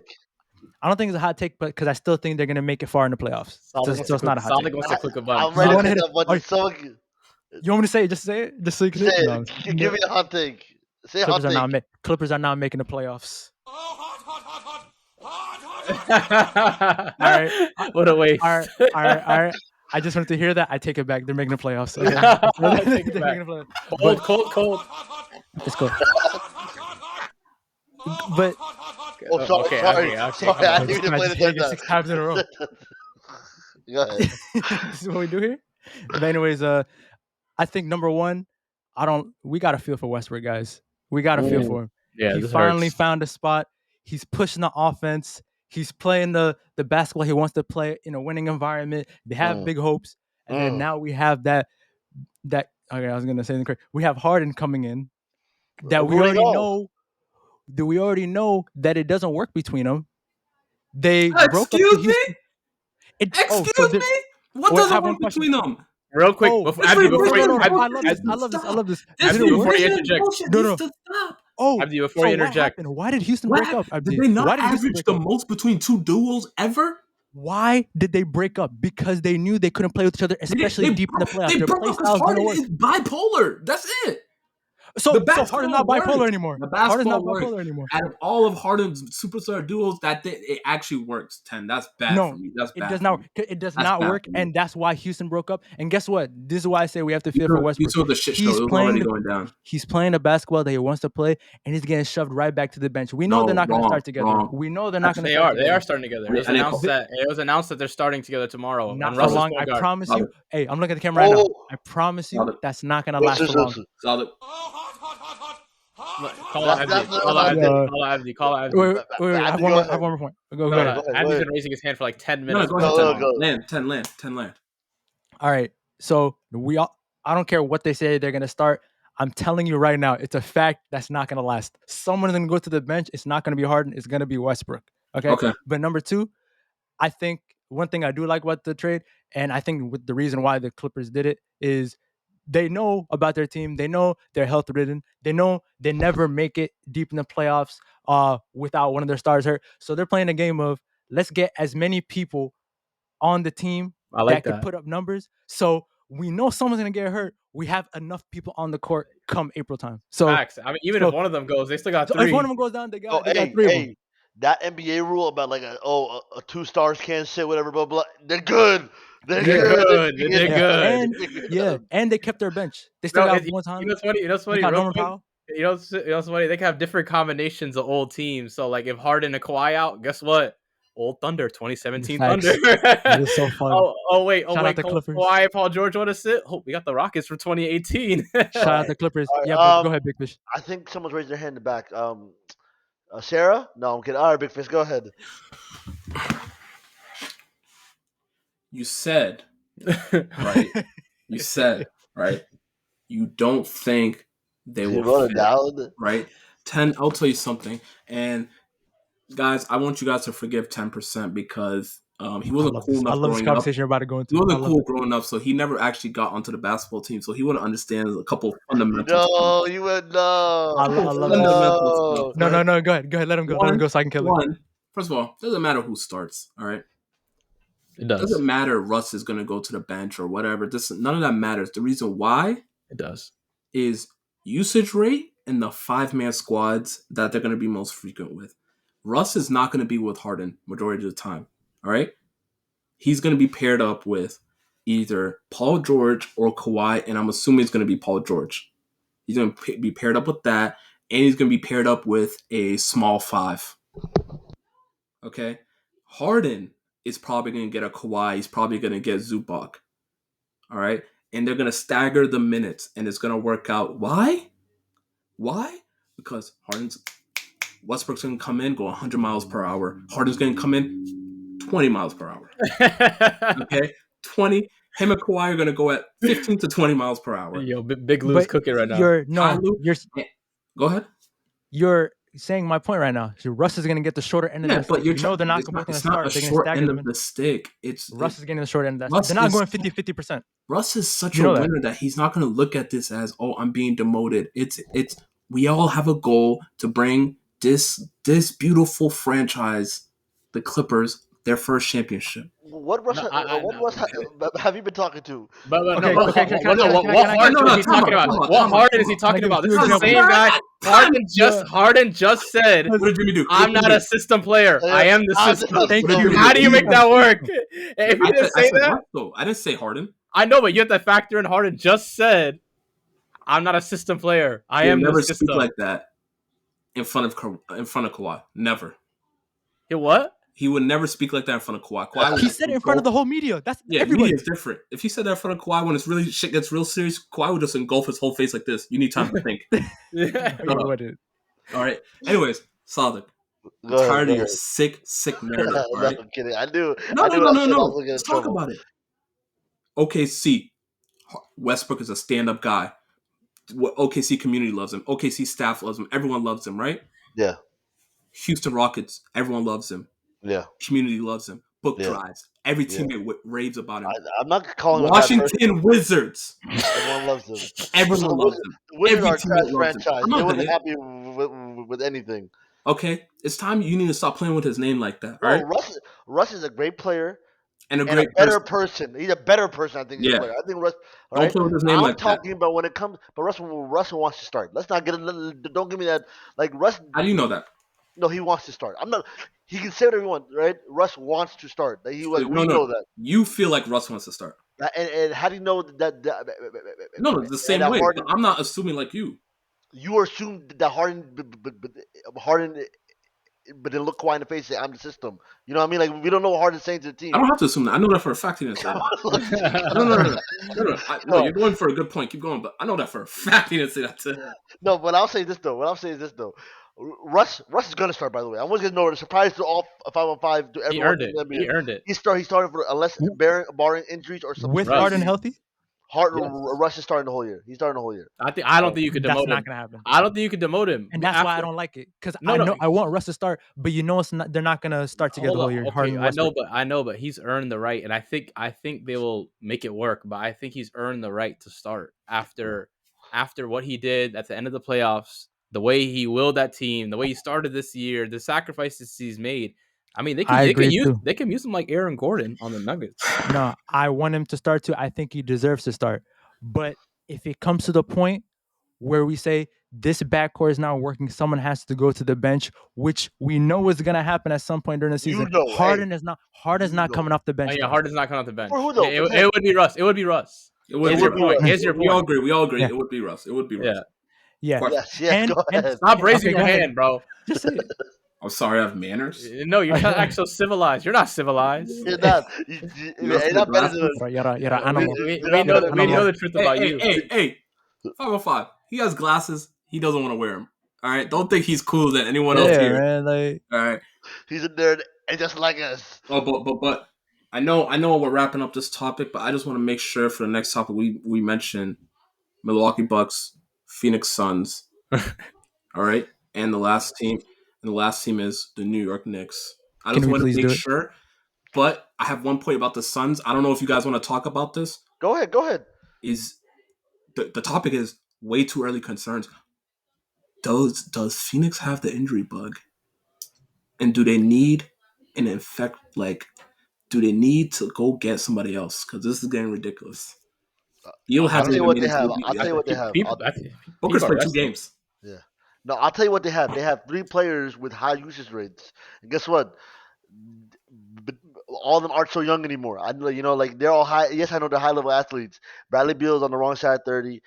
I don't think it's a hot take, but because I still think they're gonna make it far in the playoffs. So it's not a hot take. Wants to click a button. I'm ready to hit that button. You want me to say it? Just say it. Just so you can say it. Give me a hot take. Say hot take. Clippers are not making the playoffs. All right. What a waste. All right. I just wanted to hear that. I take it back. They're making the playoffs. Okay. They're making the playoffs. Cold. It's cool. But sorry. I didn't even play the 6 times in a row. Go ahead. This is what we do here. But anyways, I think number one, we got to feel for Westbrook, guys. We got to feel for him. Yeah, he finally found a spot. He's pushing the offense. He's playing the basketball he wants to play in a winning environment. They have big hopes, and then now we have that. Okay, I was gonna say the correct. We have Harden coming in. That we already know. Do we already know that it doesn't work between them? They broke up the Houston. Excuse me? What doesn't work between them? Real quick, I love this. Before you interject. No. Abdi, before you interject. Why did Houston break up? Abdi? Did they not average the most between two duos ever? Why did they break up? Because they knew they couldn't play with each other, especially deep in the playoffs. They broke up because Harden is bipolar. That's it. So Harden's not bipolar anymore. Harden's not bipolar anymore. Out of all of Harden's superstar duos, it actually works. 10. That's bad for me. That's bad. It does not work, and that's why Houston broke up. And guess what? This is why I say we have to fear for Westbrook. You saw the shit show. It was already going down. He's playing the basketball that he wants to play, and he's getting shoved right back to the bench. We know they're not going to start together. We know they're not going to. They are starting together. It was announced that they're starting together tomorrow. Not for long. I promise you. Hey, I'm looking at the camera right now. I promise you that's not going to last for long. Solid. Call out Abdi. Wait, I have one more point. Go ahead. Abdi's been raising his hand for like 10 minutes. Go ahead. 10 land. All right. So I don't care what they say they're going to start. I'm telling you right now, it's a fact that's not going to last. Someone's going to go to the bench. It's not going to be Harden. It's going to be Westbrook. Okay. But number two, I think one thing I do like about the trade, and I think with the reason why the Clippers did it is they know about their team. They know they're health ridden. They know they never make it deep in the playoffs without one of their stars hurt. So they're playing a game of let's get as many people on the team that can put up numbers. So we know someone's going to get hurt. We have enough people on the court come April time. So facts. I mean, even if one of them goes, they still got 3. If one of them goes down, they got 3 of them. That NBA rule about like a 2 stars can't sit, whatever, blah blah. They're good. They're good. And they kept their bench. They still got one time. You know what's funny? You know what's funny? They can have different combinations of old teams. So like if Harden and Kawhi out, guess what? Old Thunder, 2017 Thunder. That is so fun. Wait. Kawhi, Paul George want to sit? Oh, we got the Rockets from 2018. Shout out the Clippers. Right, go ahead, Big Fish. I think someone's raised their hand in the back. Sarah? No, I'm kidding. All right, Big Fish, go ahead. You said, right? Right? You don't think they will fit, down? Right? 10, I'll tell you something. And guys, I want you guys to forgive 10% because he wasn't cool enough. I love this conversation you're about to go into. He wasn't cool growing up, so he never actually got onto the basketball team, so he wouldn't understand a couple fundamentals. No, you would know. I love that. No. Go ahead. Let him go. Let him go so I can kill him. First of all, it doesn't matter who starts, all right? It does. It doesn't matter if Russ is going to go to the bench or whatever. None of that matters. The reason why it does is usage rate and the 5-man squads that they're going to be most frequent with. Russ is not going to be with Harden majority of the time. All right? He's going to be paired up with either Paul George or Kawhi, and I'm assuming it's going to be Paul George. He's going to be paired up with that, and he's going to be paired up with a small 5. Okay? Harden is probably going to get a Kawhi. He's probably going to get Zubac. All right? And they're going to stagger the minutes, and it's going to work out. Why? Because Westbrook's going to come in, go 100 miles per hour. Harden's going to come in 20 miles per hour. Okay? 20. Him and Kawhi are going to go at 15 to 20 miles per hour. Yo, Big Lou's cooking right now. Go ahead. You're saying my point right now. So Russ is going to get the shorter end of the stick. But they're not going to start. It's not a short end of the stick. Russ is getting the short end of that stick. They're not going 50%. Russ is such a winner that he's not going to look at this as, oh, I'm being demoted. It's we all have a goal to bring this beautiful franchise, the Clippers, their first championship. What have you been talking to? What Harden is he talking about? This is the same guy. Harden just said, what did Jimmy do? I'm not a system player. I am the system. Thank you. How do you make that work? If you didn't say that, I didn't say Harden. I know, but you have to factor in Harden just said, I'm not a system player. I am the system. Speak like that in front of Kawhi. Never. What? He would never speak like that in front of Kawhi. He said it in front of the whole media. That's everybody. Media is different. If he said that in front of Kawhi when shit gets real serious, Kawhi would just engulf his whole face like this. You need time to think. All right. Anyways, Sadik, I'm tired of your sick narrative. All right? No, I'm kidding. I knew. No. What I said. I was gonna get in Let's talk trouble. about it. OKC. Westbrook is a stand-up guy. OKC community loves him. OKC staff loves him. Everyone loves him, right? Yeah. Houston Rockets. Everyone loves him. Yeah. Community loves him. Book drives. Every teammate raves about him. I'm not calling him Washington Wizards. Everyone loves him. Everyone loves him. The Wizards Every are a trash teammate loves him. franchise. I'm They not wasn't that happy with anything. Okay, it's time you need to stop playing with his name like that. All right? Russ is a great player and a and a better person. He's a better person, I think. Yeah. Player. I think Russ. Don't play with his name like that. I'm talking about when it comes, but Russ wants to start. Let's not get. Don't give me that. Like Russ. How do you know that? No, he wants to start. I'm not. He can say whatever he wants, right? Russ wants to start. We know that. You feel like Russ wants to start. And how do you know that? No, the same way. Harden, I'm not assuming like you. You assume that Harden, but then look Kawhi in the face and say, I'm the system. You know what I mean? Like, we don't know what Harden's saying to the team. I don't have to assume that. I know that for a fact he didn't say that. No, you're going for a good point. Keep going. But I know that for a fact he didn't say that to him. No, but I'll say this, though. What I'm saying is this, though. Russ is going to start, by the way. I was going to know. Surprise to all 5-on-5. To everyone. He earned it. He started for, unless barring injuries or something. With Harden healthy? Russ is starting the whole year. He's starting the whole year. I don't think you could demote him. That's not gonna happen. I don't think you could demote him, and that's why I don't like it. Because I want Russ to start, but it's not. They're not gonna start together the whole year. Okay, I know, but he's earned the right, and I think they will make it work. But I think he's earned the right to start after what he did at the end of the playoffs, the way he willed that team, the way he started this year, the sacrifices he's made. I mean, they can use him like Aaron Gordon on the Nuggets. No, I want him to start too. I think he deserves to start. But if it comes to the point where we say this backcourt is not working, someone has to go to the bench, which we know is going to happen at some point during the season. Harden's not coming off the bench. Oh, yeah, Harden's not coming off the bench. For who, though? It would be Russ. It would be Russ. Here's your point. We all agree. Yeah. It would be Russ. Yeah. Yes, go ahead. Stop raising your hand, bro. Just say it. I'm sorry, I have manners. No, you're not actually so civilized. You're not civilized. You're not. You're not better than us. You're an animal. We know the truth about you. Hey, 505. He has glasses. He doesn't want to wear them. All right? Don't think he's cooler than anyone else here. Man, all right? He's a nerd and just like us. Oh, but I know we're wrapping up this topic, but I just want to make sure for the next topic we mention Milwaukee Bucks, Phoenix Suns. All right? And the last team is the New York Knicks. I just want to make sure. But I have one point about the Suns. I don't know if you guys want to talk about this. Go ahead. Is the topic is way too early concerns. Does Phoenix have the injury bug? And do they need do they need to go get somebody else? Because this is getting ridiculous. I'll tell you what they have. Booker's played 2 games. Yeah. No, I'll tell you what they have. They have 3 players with high usage rates. And guess what? All of them aren't so young anymore. They're all high. Yes, I know they're high-level athletes. Bradley Beal's on the wrong side 30.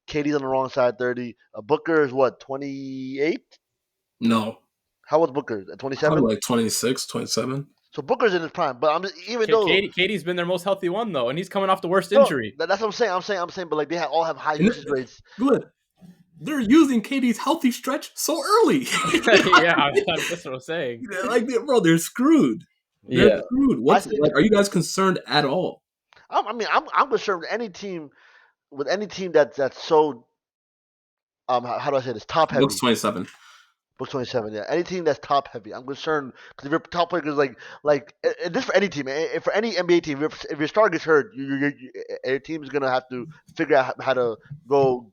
Katie's on the wrong side 30. Booker is what, 28? No. How old Booker? At 27? Like 26, 27. So Booker's in his prime. But Katie's been their most healthy one, though, and he's coming off the worst injury. That's what I'm saying. I'm saying, but they all have high usage rates. Good. They're using KD's healthy stretch so early. Yeah, that's what I'm saying. They're screwed. They're screwed. Are you guys concerned at all? I'm concerned with any team that's so how do I say this, top heavy. Books 27. Books 27. Yeah, any team that's top heavy. I'm concerned because if your top player is like this for any team, for any NBA team, if your star gets hurt, your team is gonna have to figure out how to go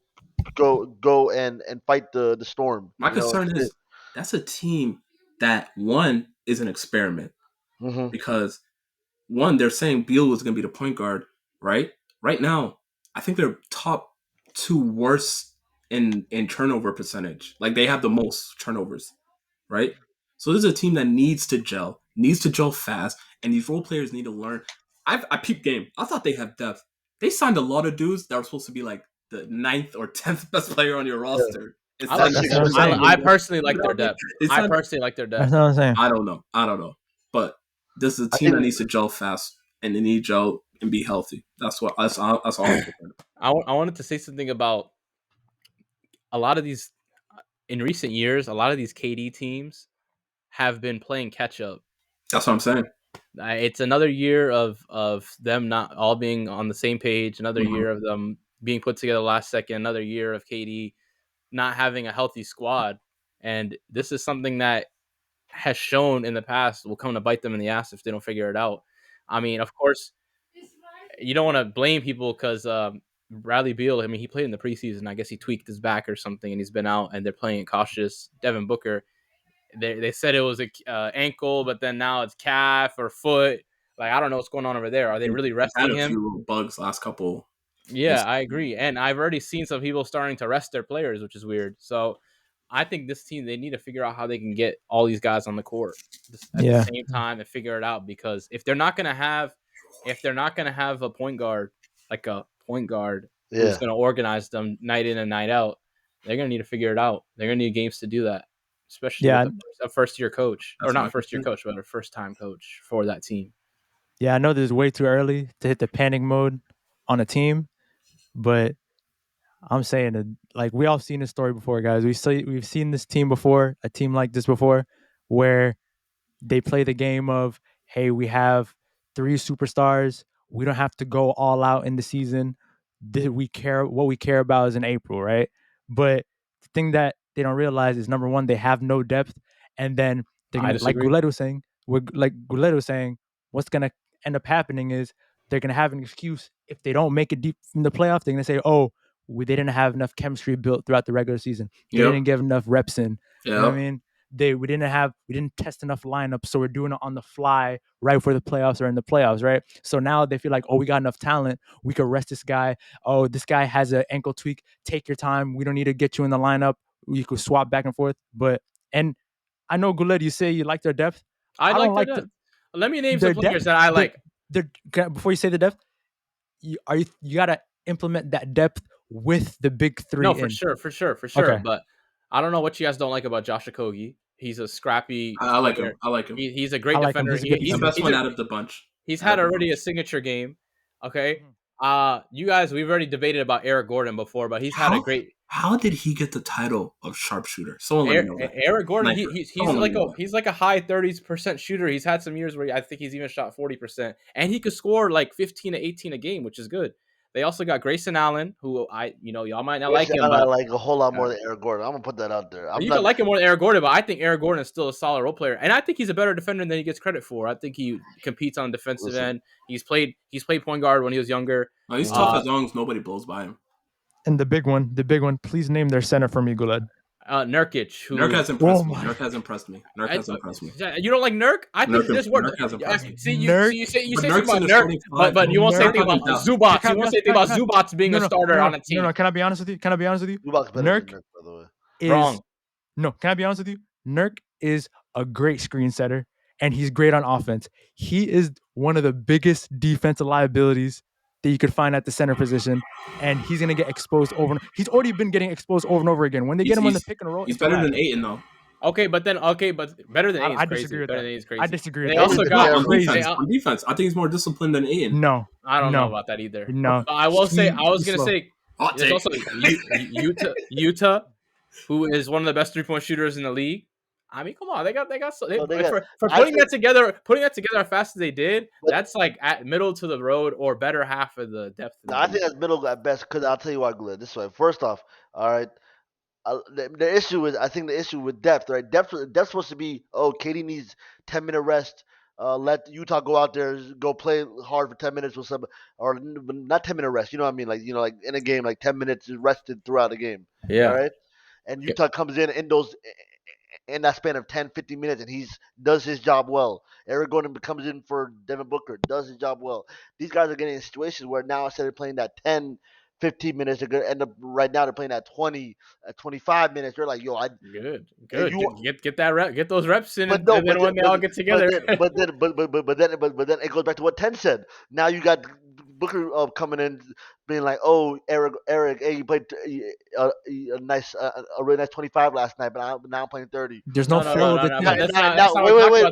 and fight the storm. My concern is that's a team that one is an experiment because one, they're saying Beal was going to be the point guard, right? Right now, I think they're top 2 worst in turnover percentage. Like they have the most turnovers, right? So this is a team that needs to gel fast, and these role players need to learn. I peeped game. I thought they have depth. They signed a lot of dudes that were supposed to be like the 9th or 10th best player on your roster. I personally like their depth. That's what I'm saying. I don't know. But this is a team that needs to gel fast, and they need to gel and be healthy. That's all. I wanted to say something about a lot of these in recent years. A lot of these KD teams have been playing catch up. That's what I'm saying. It's another year of them not all being on the same page. Another year of them being put together last second. Another year of KD not having a healthy squad. And this is something that has shown in the past will come to bite them in the ass if they don't figure it out. I mean, of course, you don't want to blame people because Bradley Beal, I mean, he played in the preseason. I guess he tweaked his back or something, and he's been out, and they're playing it cautious. Devin Booker, they said it was a ankle, but then now it's calf or foot. Like, I don't know what's going on over there. Are they really resting had a him? few bugs last couple. Yeah, I agree. And I've already seen some people starting to rest their players, which is weird. So I think this team, they need to figure out how they can get all these guys on the court at the same time and figure it out. Because if they're not gonna have a point guard, like a point guard who's gonna organize them night in and night out, they're gonna need to figure it out. They're gonna need games to do that, especially with a first year coach, or not first year coach, but a first time coach for that team. Yeah, I know this is way too early to hit the panic mode on a team, but I'm saying that, like, we all seen this story before, guys. We've seen this team before, a team like this before, where they play the game of, hey, we have 3 superstars. We don't have to go all out in the season. What we care about is in April, right? But the thing that they don't realize is, number one, they have no depth, and then they're gonna, like Guled was saying, what's gonna end up happening is they're gonna have an excuse if they don't make it deep in the playoff. They're gonna say, "Oh, they didn't have enough chemistry built throughout the regular season. They didn't give enough reps in." You know what I mean? We didn't test enough lineups, so we're doing it on the fly right before the playoffs are in the playoffs, right? So now they feel like, oh, we got enough talent, we could rest this guy. Oh, this guy has an ankle tweak. Take your time. We don't need to get you in the lineup. You could swap back and forth. And I know, Guled, you say you like their depth. I don't like their depth. Let me name some players that I like. Before you say the depth, you gotta implement that depth with the big 3. No, for sure. Okay. But I don't know what you guys don't like about Josh Okogie. He's a scrappy. I like him. He's a great defender. He's the best one out of the bunch. He's had already a signature game. Okay. You guys, we've already debated about Eric Gordon before, but he's had a great. How did he get the title of sharpshooter? Someone let me know that. Eric Gordon, he's like a high 30% shooter. He's had some years where I think he's even shot 40%, and he could score like 15 to 18 a game, which is good. They also got Grayson Allen, who y'all might not like him. I like a whole lot more than Eric Gordon. I'm gonna put that out there. You can like him more than Eric Gordon, but I think Eric Gordon is still a solid role player, and I think he's a better defender than he gets credit for. I think he competes on the defensive end. He's played point guard when he was younger. No, he's tough as long as nobody blows by him. And the big one. Please name their center for me, Guled. Nurkic. Nurk has impressed me. Nurk has impressed me. You don't like Nurk? I think this word. Nurk has impressed me. See, you say something about Nurk, but you won't say anything about Zubac. You won't say anything about Zubac being a starter on a team. No, can I be honest with you? Zubac's better than Nurk, by the way. Wrong. No, can I be honest with you? Nurk is a great screen setter, and he's great on offense. He is one of the biggest defensive liabilities that you could find at the center position, and he's going to get exposed he's already been getting exposed over and over again. When they get him on the pick and roll, he's better than Ayton, though. Okay, but better than Ayton. I disagree with that. I disagree with that. They also got on defense. I think he's more disciplined than Ayton. No, I don't know about that either. No, but I was going to say, there's also Utah, who is one of the best 3-point shooters in the league. I mean, come on, for putting that together as fast as they did. That's like at middle to the road or better half of the depth. I think that's middle at best. Because I'll tell you why, Glenn. This way, first off, all right. The issue with depth, right? Depth supposed to be, KD needs 10-minute rest. Let Utah go out there, go play hard for 10 minutes with some, or not 10-minute rest. You know what I mean? Like like in a game, like 10 minutes rested throughout the game. Yeah. All right. And Utah comes in that span of 10, 15 minutes, and he does his job well. Eric Gordon comes in for Devin Booker, does his job well. These guys are getting in situations where now instead of playing that 10, 15 minutes, they're going to end up right now they're playing that 20, 25 minutes. They're like, good. Get those reps in, and then when they all get together. But then it goes back to what 10 said. Now you got Booker coming in, being like, "Oh, Eric, hey, you played a really nice 25 last night, but now I'm playing 30." There's no flow. Wait.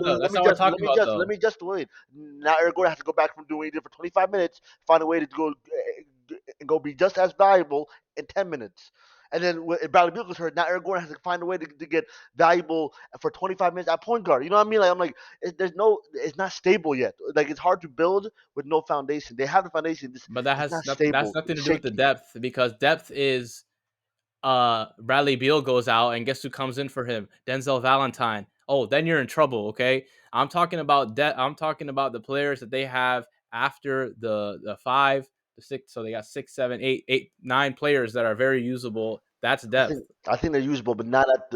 Let me just wait. Now Eric Gordon has to go back from doing what he did for 25 minutes, find a way to go be just as valuable in 10 minutes. And then when Bradley Beal gets hurt, now Eric Gordon has to find a way to get valuable for 25 minutes at point guard. You know what I mean? Like I'm like, it's not stable yet. Like it's hard to build with no foundation. They have the foundation, But it's not that's stable. nothing to It's do with the shaky. depth, because depth is Bradley Beal goes out, and guess who comes in for him? Denzel Valentine. Oh, then you're in trouble, okay? I'm talking about I'm talking about the players that they have after the 5, the 6. So they got 6, 7, 8, 9 players that are very usable. That's depth. I think they're usable, but not at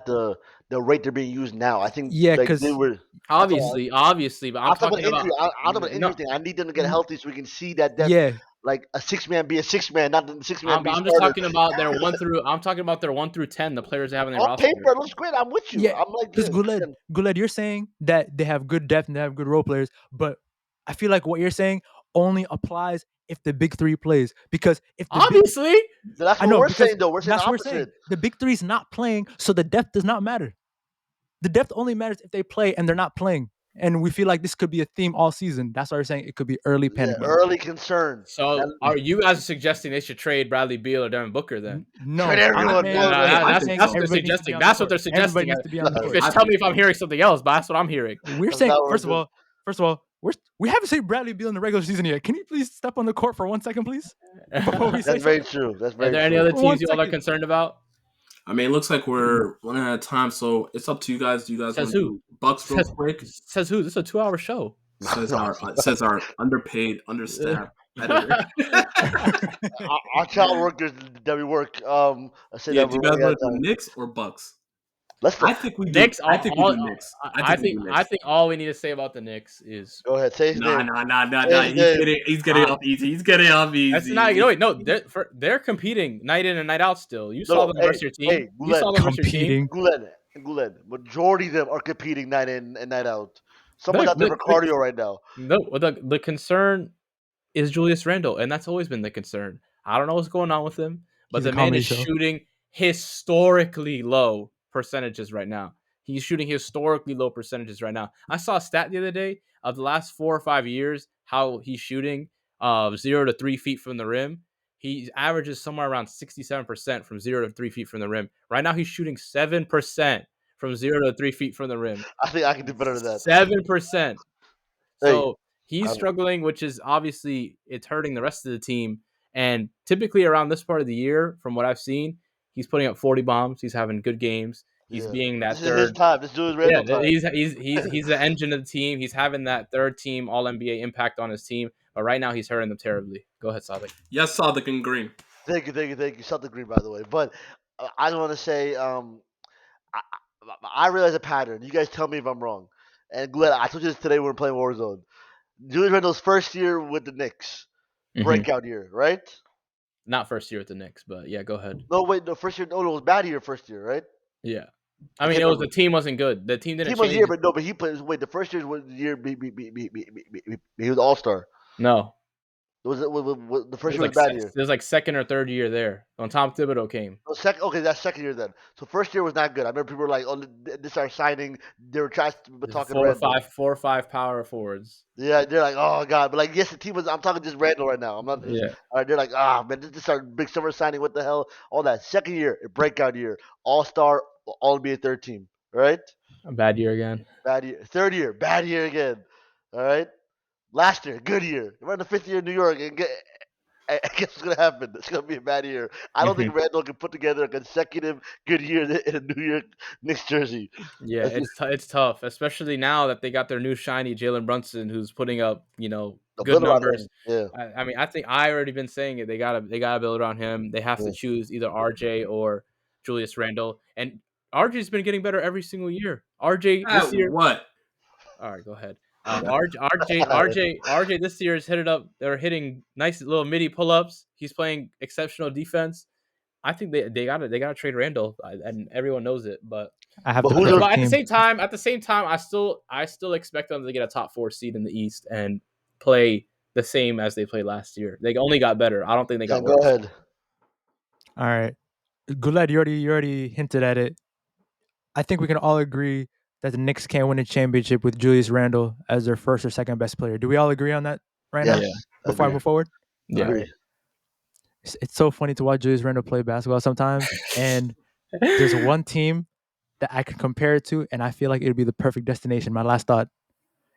the rate they're being used now. I think Yeah, like they because were. That's all. Obviously, but I'm I'm talking talking about about injury. I'm talking about injury no. thing. I need them to get healthy so we can see that depth. yeah, Like a 6-man be a 6-man, not the 6-man be I'm just starter. talking about their 1 through. I'm talking about their 1 through 10. The players they have in their On roster. paper, it looks great. I'm with you. yeah, I'm like, because yeah, Guled, you're saying that they have good depth and they have good role players, but I feel like what you're saying only applies if the big three plays. Because if the big, Obviously, that's I what know, we're because saying though. We're saying the that's what we're saying. opposite. The big three is not playing, so the depth does not matter. The depth only matters if they play, and they're not playing. And we feel like this could be a theme all season. That's why we're saying it could be early Yeah, panic button. early concern. so are you guys suggesting they should trade Bradley Beal or Devin Booker then? No, Trade I'm not everyone. saying. No, no, no. I'm That's saying what they're everybody needs to be suggesting. on the That's what court. they're suggesting. Everybody needs to be on the court. Fish, tell me if I'm hearing something else, but that's what I'm hearing. We're That's saying not what first we're of all, we haven't seen Bradley Beal in the regular season yet. Can you please step on the court for 1 second, please? Before we say That's very something? true. That's Are very there true. any other 1 teams you all are second. concerned about? I mean, it looks like we're running out of time, so it's up to you guys. Do you guys want Says to who? do Bucks real quick? Says who? This is a 2-hour show. Says our underpaid, understaffed editor. Our child workers that we work. I said Yeah, that do you we're guys running out want of to do time. Knicks or Bucks? Let's I think we do. Knicks. I think we do Knicks. I think we do Knicks. I think all we need to say about the Knicks is go ahead. Say his name. Nah. Say his name. He's getting off easy. He's getting off easy. that's not. Wait, no, they're competing night in and night out. Still, you saw No, them versus your team. hey, You saw them versus your team. Competing. Guled. Majority of them are competing night in and night out. Someone's out there for cardio right now. No, the concern is Julius Randle, and that's always been the concern. I don't know what's going on with him, but He's a the man comedy is show. shooting historically low percentages right now. He's shooting historically low percentages right now. I saw a stat the other day of the last 4 or 5 years how he's shooting 0 to 3 feet from the rim. He averages somewhere around 67% from 0 to 3 feet from the rim. Right now, he's shooting 7% from 0 to 3 feet from the rim. I think I can do better than that. 7%. Hey, So he's struggling, which is obviously it's hurting the rest of the team. And typically around this part of the year, from what I've seen, he's putting up 40 bombs. He's having good games. He's being that this third. is his time. This dude's Randall time. He's the engine of the team. He's having that third team All NBA impact on his team. But right now he's hurting them terribly. Go ahead, Sadik. Yes, Sadik and Green. Thank you. Something green, by the way. But I just want to say, I realize a pattern. You guys tell me if I'm wrong. And Glenn, I told you this today when we were playing Warzone. Julius Randle's first year with the Knicks, breakout year, right? Not first year with the Knicks, but yeah, go ahead. No, wait, no, first year. No, it was bad year, first year, right? Yeah, I mean, the team wasn't good. The team didn't. Team was change. here, but he played. Wait, the first year was the year. He was All Star. No. The first year was a bad year. It was like second or third year there when Tom Thibodeau came. Okay, that's second year then. So first year was not good. I remember people were like, "Oh, this is our signing." They were talking 4 or 5 power forwards. Yeah, they're like, "Oh God," but like, yes, the team was. I'm talking just Randall right now. I'm not. Yeah. They're like, man, this is our big summer signing. What the hell? All that. Second year, a breakout year, All Star, All NBA third team. Right? A bad year again. Bad year. Third year, bad year again. All right. Last year, good year. We're in the 5th year in New York, and I guess what's gonna happen. It's gonna be a bad year. I don't think Randall can put together a consecutive good year in a New York Knicks jersey. Yeah, it's tough, especially now that they got their new shiny Jalen Brunson, who's putting up good numbers. Yeah. I mean, I think I already been saying it. They gotta build around him. They have to choose either RJ or Julius Randle, and RJ's been getting better every single year. RJ this year. What? All right, go ahead. RJ this year is they're hitting nice little midi pull-ups. He's playing exceptional defense. I think they gotta trade Randall, and everyone knows it. But at the same time, I still expect them to get a top 4 seed in the East and play the same as they played last year. They only got better. I don't think they got worse. Go ahead. All right, Guled, you already hinted at it. I think we can all agree that the Knicks can't win a championship with Julius Randle as their first or second best player. Do we all agree on that now? Yeah. Before I move forward? Yeah. Agree. It's so funny to watch Julius Randle play basketball sometimes, and there's one team that I can compare it to, and I feel like it would be the perfect destination. My last thought: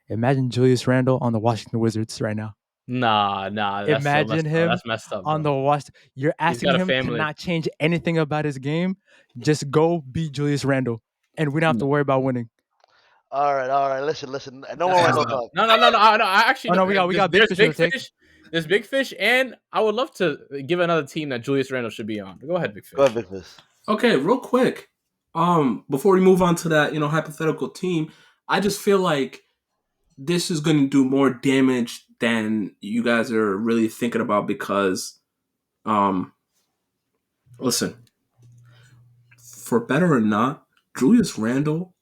imagine Julius Randle on the Washington Wizards right now. Nah, that's so Imagine messed up. him That's messed up, on bro. the watch. You're He's asking got a him to family. not change anything about his game. Just go beat Julius Randle, and we don't have to worry about winning. All right. Listen. No more Randle talk. No. I actually. Oh no, we got Big Fish. There's Big Fish, and I would love to give another team that Julius Randle should be on. Go ahead, Big Fish. Go ahead, Big Fish. Okay, real quick. Before we move on to that, hypothetical team, I just feel like this is going to do more damage than you guys are really thinking about because, listen, for better or not, Julius Randle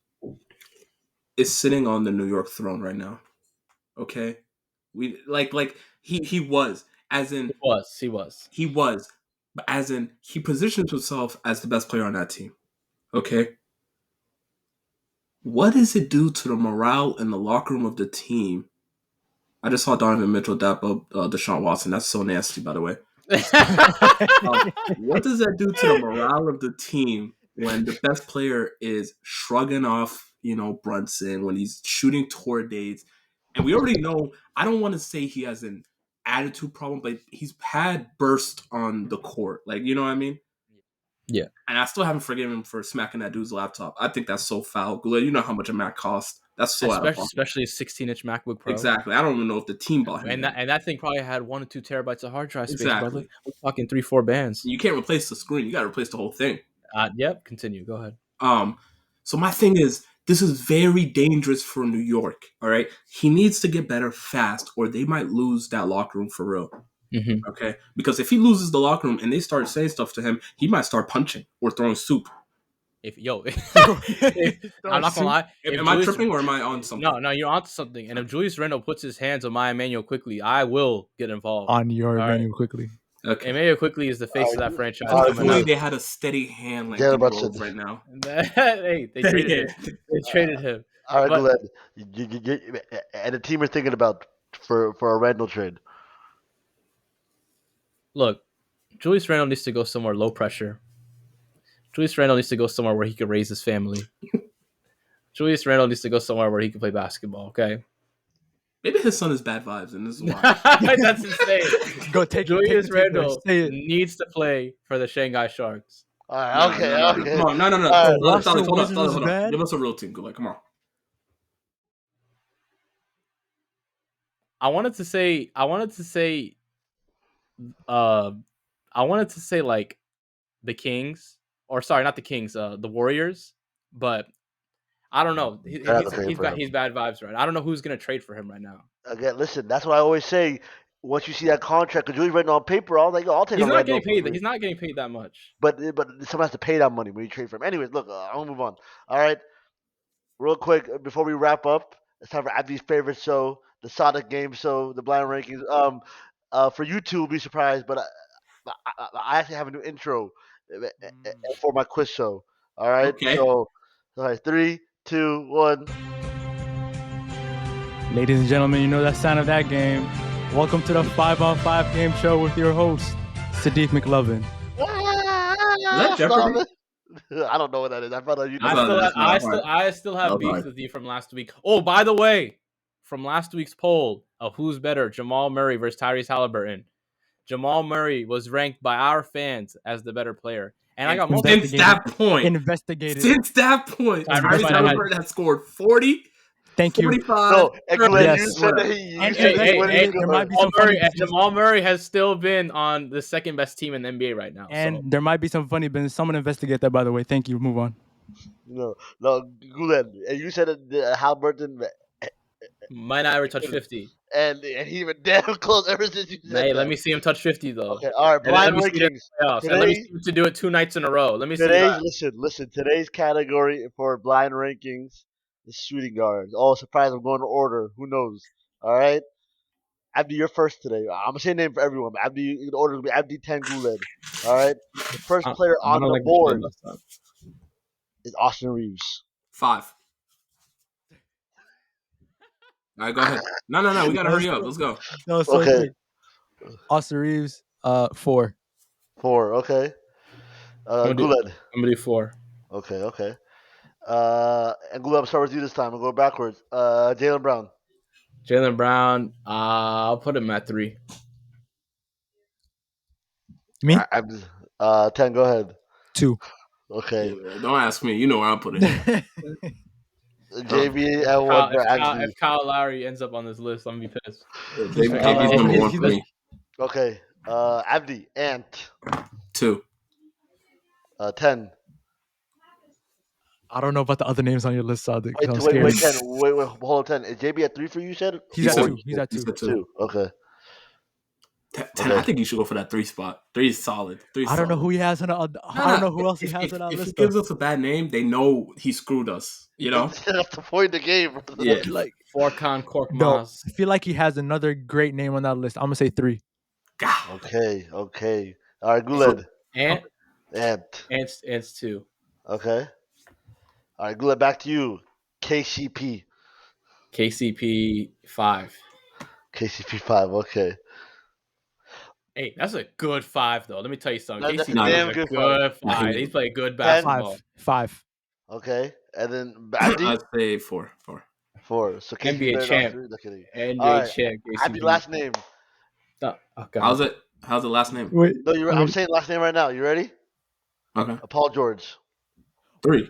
is sitting on the New York throne right now. Okay, we he was he was, but as in he positions himself as the best player on that team. Okay, what does it do to the morale in the locker room of the team? I just saw Donovan Mitchell dap up Deshaun Watson. That's so nasty, by the way. What does that do to the morale of the team when the best player is shrugging off, Brunson, when he's shooting tour dates? And we already know, I don't want to say he has an attitude problem, but he's had bursts on the court. Like, you know what I mean? Yeah. And I still haven't forgiven him for smacking that dude's laptop. I think that's so foul. Guled, you know how much a Mac costs. That's so out of pocket. Especially a 16-inch MacBook Pro. Exactly. I don't even know if the team bought him. And that thing probably had 1 or 2 terabytes of hard drive space, Exactly. brother. We're talking 3-4 bands. You can't replace the screen. You got to replace the whole thing. Yep. Continue. Go ahead. So my thing is, this is very dangerous for New York. All right, he needs to get better fast, or they might lose that locker room for real. Mm-hmm. Okay, because if he loses the locker room and they start saying stuff to him, he might start punching or throwing soup. I'm not gonna lie. Am I tripping or am I on something? No, you're onto something. And if Julius Randle puts his hands on my Emmanuel Quickly, I will get involved. On your Emmanuel Quickly. Okay. Emmanuel Quickly is the face of that franchise. If only they had a steady hand like the Guled right now. Hey, they traded him. They traded him. All right, Guled. And the team are thinking about for a Randle trade. Look, Julius Randle needs to go somewhere low pressure. Julius Randle needs to go somewhere where he can raise his family. Julius Randle needs to go somewhere where he can play basketball, okay? Maybe his son is bad vibes, and this is why. That's insane. Go take Julius Randle needs to play for the Shanghai Sharks. All right, okay. Come on, no. Hold on. Give us a real team. Go, come on. I wanted to say like the Kings, or sorry, not the Kings, the Warriors, but I don't know. He's bad vibes, right? I don't know who's gonna trade for him right now. Again, listen, that's what I always say. Once you see that contract, because Julius Randle on paper, I'll take. He's not getting paid. He's not getting paid that much. But someone has to pay that money when you trade for him. Anyways, look, I'll move on. All right, real quick before we wrap up, it's time for Abdi's favorite show, the Sadik Game Show, the Blind Rankings. For you two, will be surprised, but I actually have a new intro for my quiz show. All right, okay. So, all right, 3, 2, 1. Ladies and gentlemen, you know that sound of that game. Welcome to the 5-on-5 game show with your host, Sadik McLovin. Is that Jeopardy? I don't know what that is. I found out you. I still have beef with you from last week. Oh, by the way, from last week's poll of who's better, Jamal Murray versus Tyrese Halliburton. Jamal Murray was ranked by our fans as the better player. And I got since that point. Investigated. Since that point, Tyrese Halliburton has scored 40. Thank you. 45. No, yes. Jamal Murray has still been on the second best team in the NBA right now. And there might be some funny business. Someone investigate that, by the way. Thank you. Move on. No, Guled. And you said that Halliburton might not ever touch 50. And he been damn close ever since you said that. Let me see him touch 50, though. Okay, all right. Blind rankings. Let me see him to do it 2 nights in a row. Let me see that. Listen. Today's category for blind rankings is shooting guards. Oh, surprise! I'm going to order. Who knows? All right. Abdi, you're first today. I'm gonna say a name for everyone. But Abdi, the order will be Abdi 10 Guled. All right. The first player on the board is Austin Reeves. 5. All right, go ahead. No. We gotta hurry up. Let's go. No, so okay. Austin Reeves, 4. 4. Okay. I'm Guled. gonna do 4. Okay. And Guled, I'm starting with you this time. I'm going backwards. Jaylen Brown. Jaylen Brown, I'll put him at 3. Me? I'm just, 10. Go ahead. 2. Okay. Yeah, don't ask me. You know where I'm putting him. JB and 1 for Abdi. If Kyle Lowry ends up on this list, I'm gonna be pissed. JB's number 1 for me. Okay. Abdi. Ant. 2. 10. I don't know about the other names on your list, Sadik. I'm Wait, scared. wait, 10. Wait, hold on, 10. Is JB at 3 for you, said? He's at 2. He's at 2. 2. Okay. 10. Okay. I think you should go for that 3 spot. 3 is solid. 3 is I don't know solid. who he has on the. I don't know who else he has on that If list. he gives us a bad name, they know he screwed us. You know? That's the point of the game. Yeah. Like Forcon Korkmaz. no, I feel like he has another great name on that list. I'm gonna say 3. Okay. All right, Guled. Ant. Ant. Ant's 2. Okay. All right, Guled, back to you. KCP. KCP 5. KCP 5. Okay. Hey, that's a good 5 though. Let me tell you something. That's a KCP damn is a good good 5. five. He's playing good basketball. 5. Okay. And then Abdi? I'd say 4. 4. So KCP NBA better champ. not 3. No kidding. NBA All right. champ. Abdi, last name. Oh, okay. How's it? How's the last name? Wait, No, I'm saying last name right now. You ready? Okay. Paul George. 3.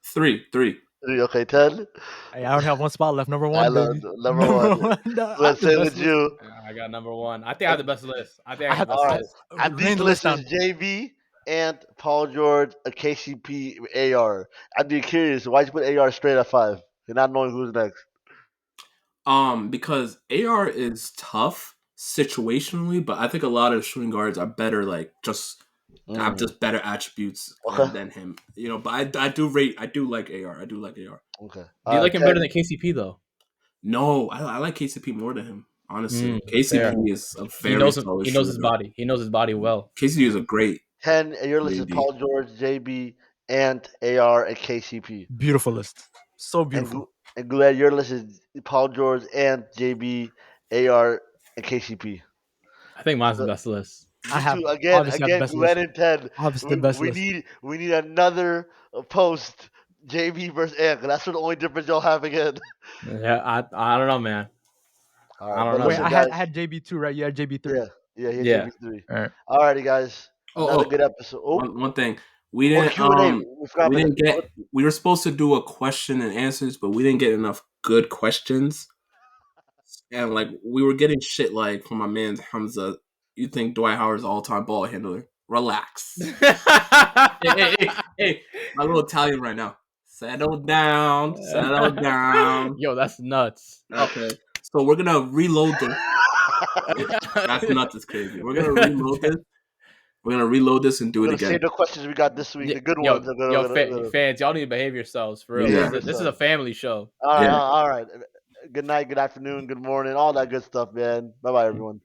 3. 3. Okay, 10. hey, I don't have one spot left. Number I 1, love baby. number 1. Let's say with you. I got number 1. I think I have the best list. I think I I have have the All best right. list. Abdi's Rain the list list is down. JB and Paul George, a KCP, AR. I'd be curious. Why'd you put AR straight at 5? You're not knowing who's next. Because AR is tough situationally, but I think a lot of shooting guards are better, like have just better attributes than him. You know, but I do like AR. I do like AR. Okay. Do you like him better than KCP though? No, I like KCP more than him. Honestly, KCP is a very solid he knows shooter. his body. He knows his body well. KCP is a great 10, your list is Paul George, JB, Ant, AR, and KCP. Beautiful list. So beautiful. And Guled, your list is Paul George, Ant, JB, AR, and KCP. I think mine's the best list. I have Again, best Guled list. and Ted. Obviously the best list. We need another post JB versus Ant. 'Cause that's the only difference y'all have again. Yeah, I don't know, man. All right, I don't know. Wait, listen, I guys, had JB 2, right? You had JB 3. Yeah, Yeah. JB3. All right. Alrighty, guys. Another good episode. One thing. We didn't Q&A. we didn't get we were supposed to do a question and answers, but we didn't get enough good questions. And like we were getting shit like from my man Hamza, you think Dwight Howard's all-time ball handler? Relax. hey, my little Italian right now. Settle down. Yo, that's nuts. Okay. So we're gonna reload this. That's nuts. It's crazy. We're gonna reload this. We're gonna reload this and do it again. Save the questions we got this week. The good ones. Fans, y'all need to behave yourselves for real. Yeah. This is a family show. All right. Good night, good afternoon, good morning, all that good stuff, man. Bye-bye, everyone.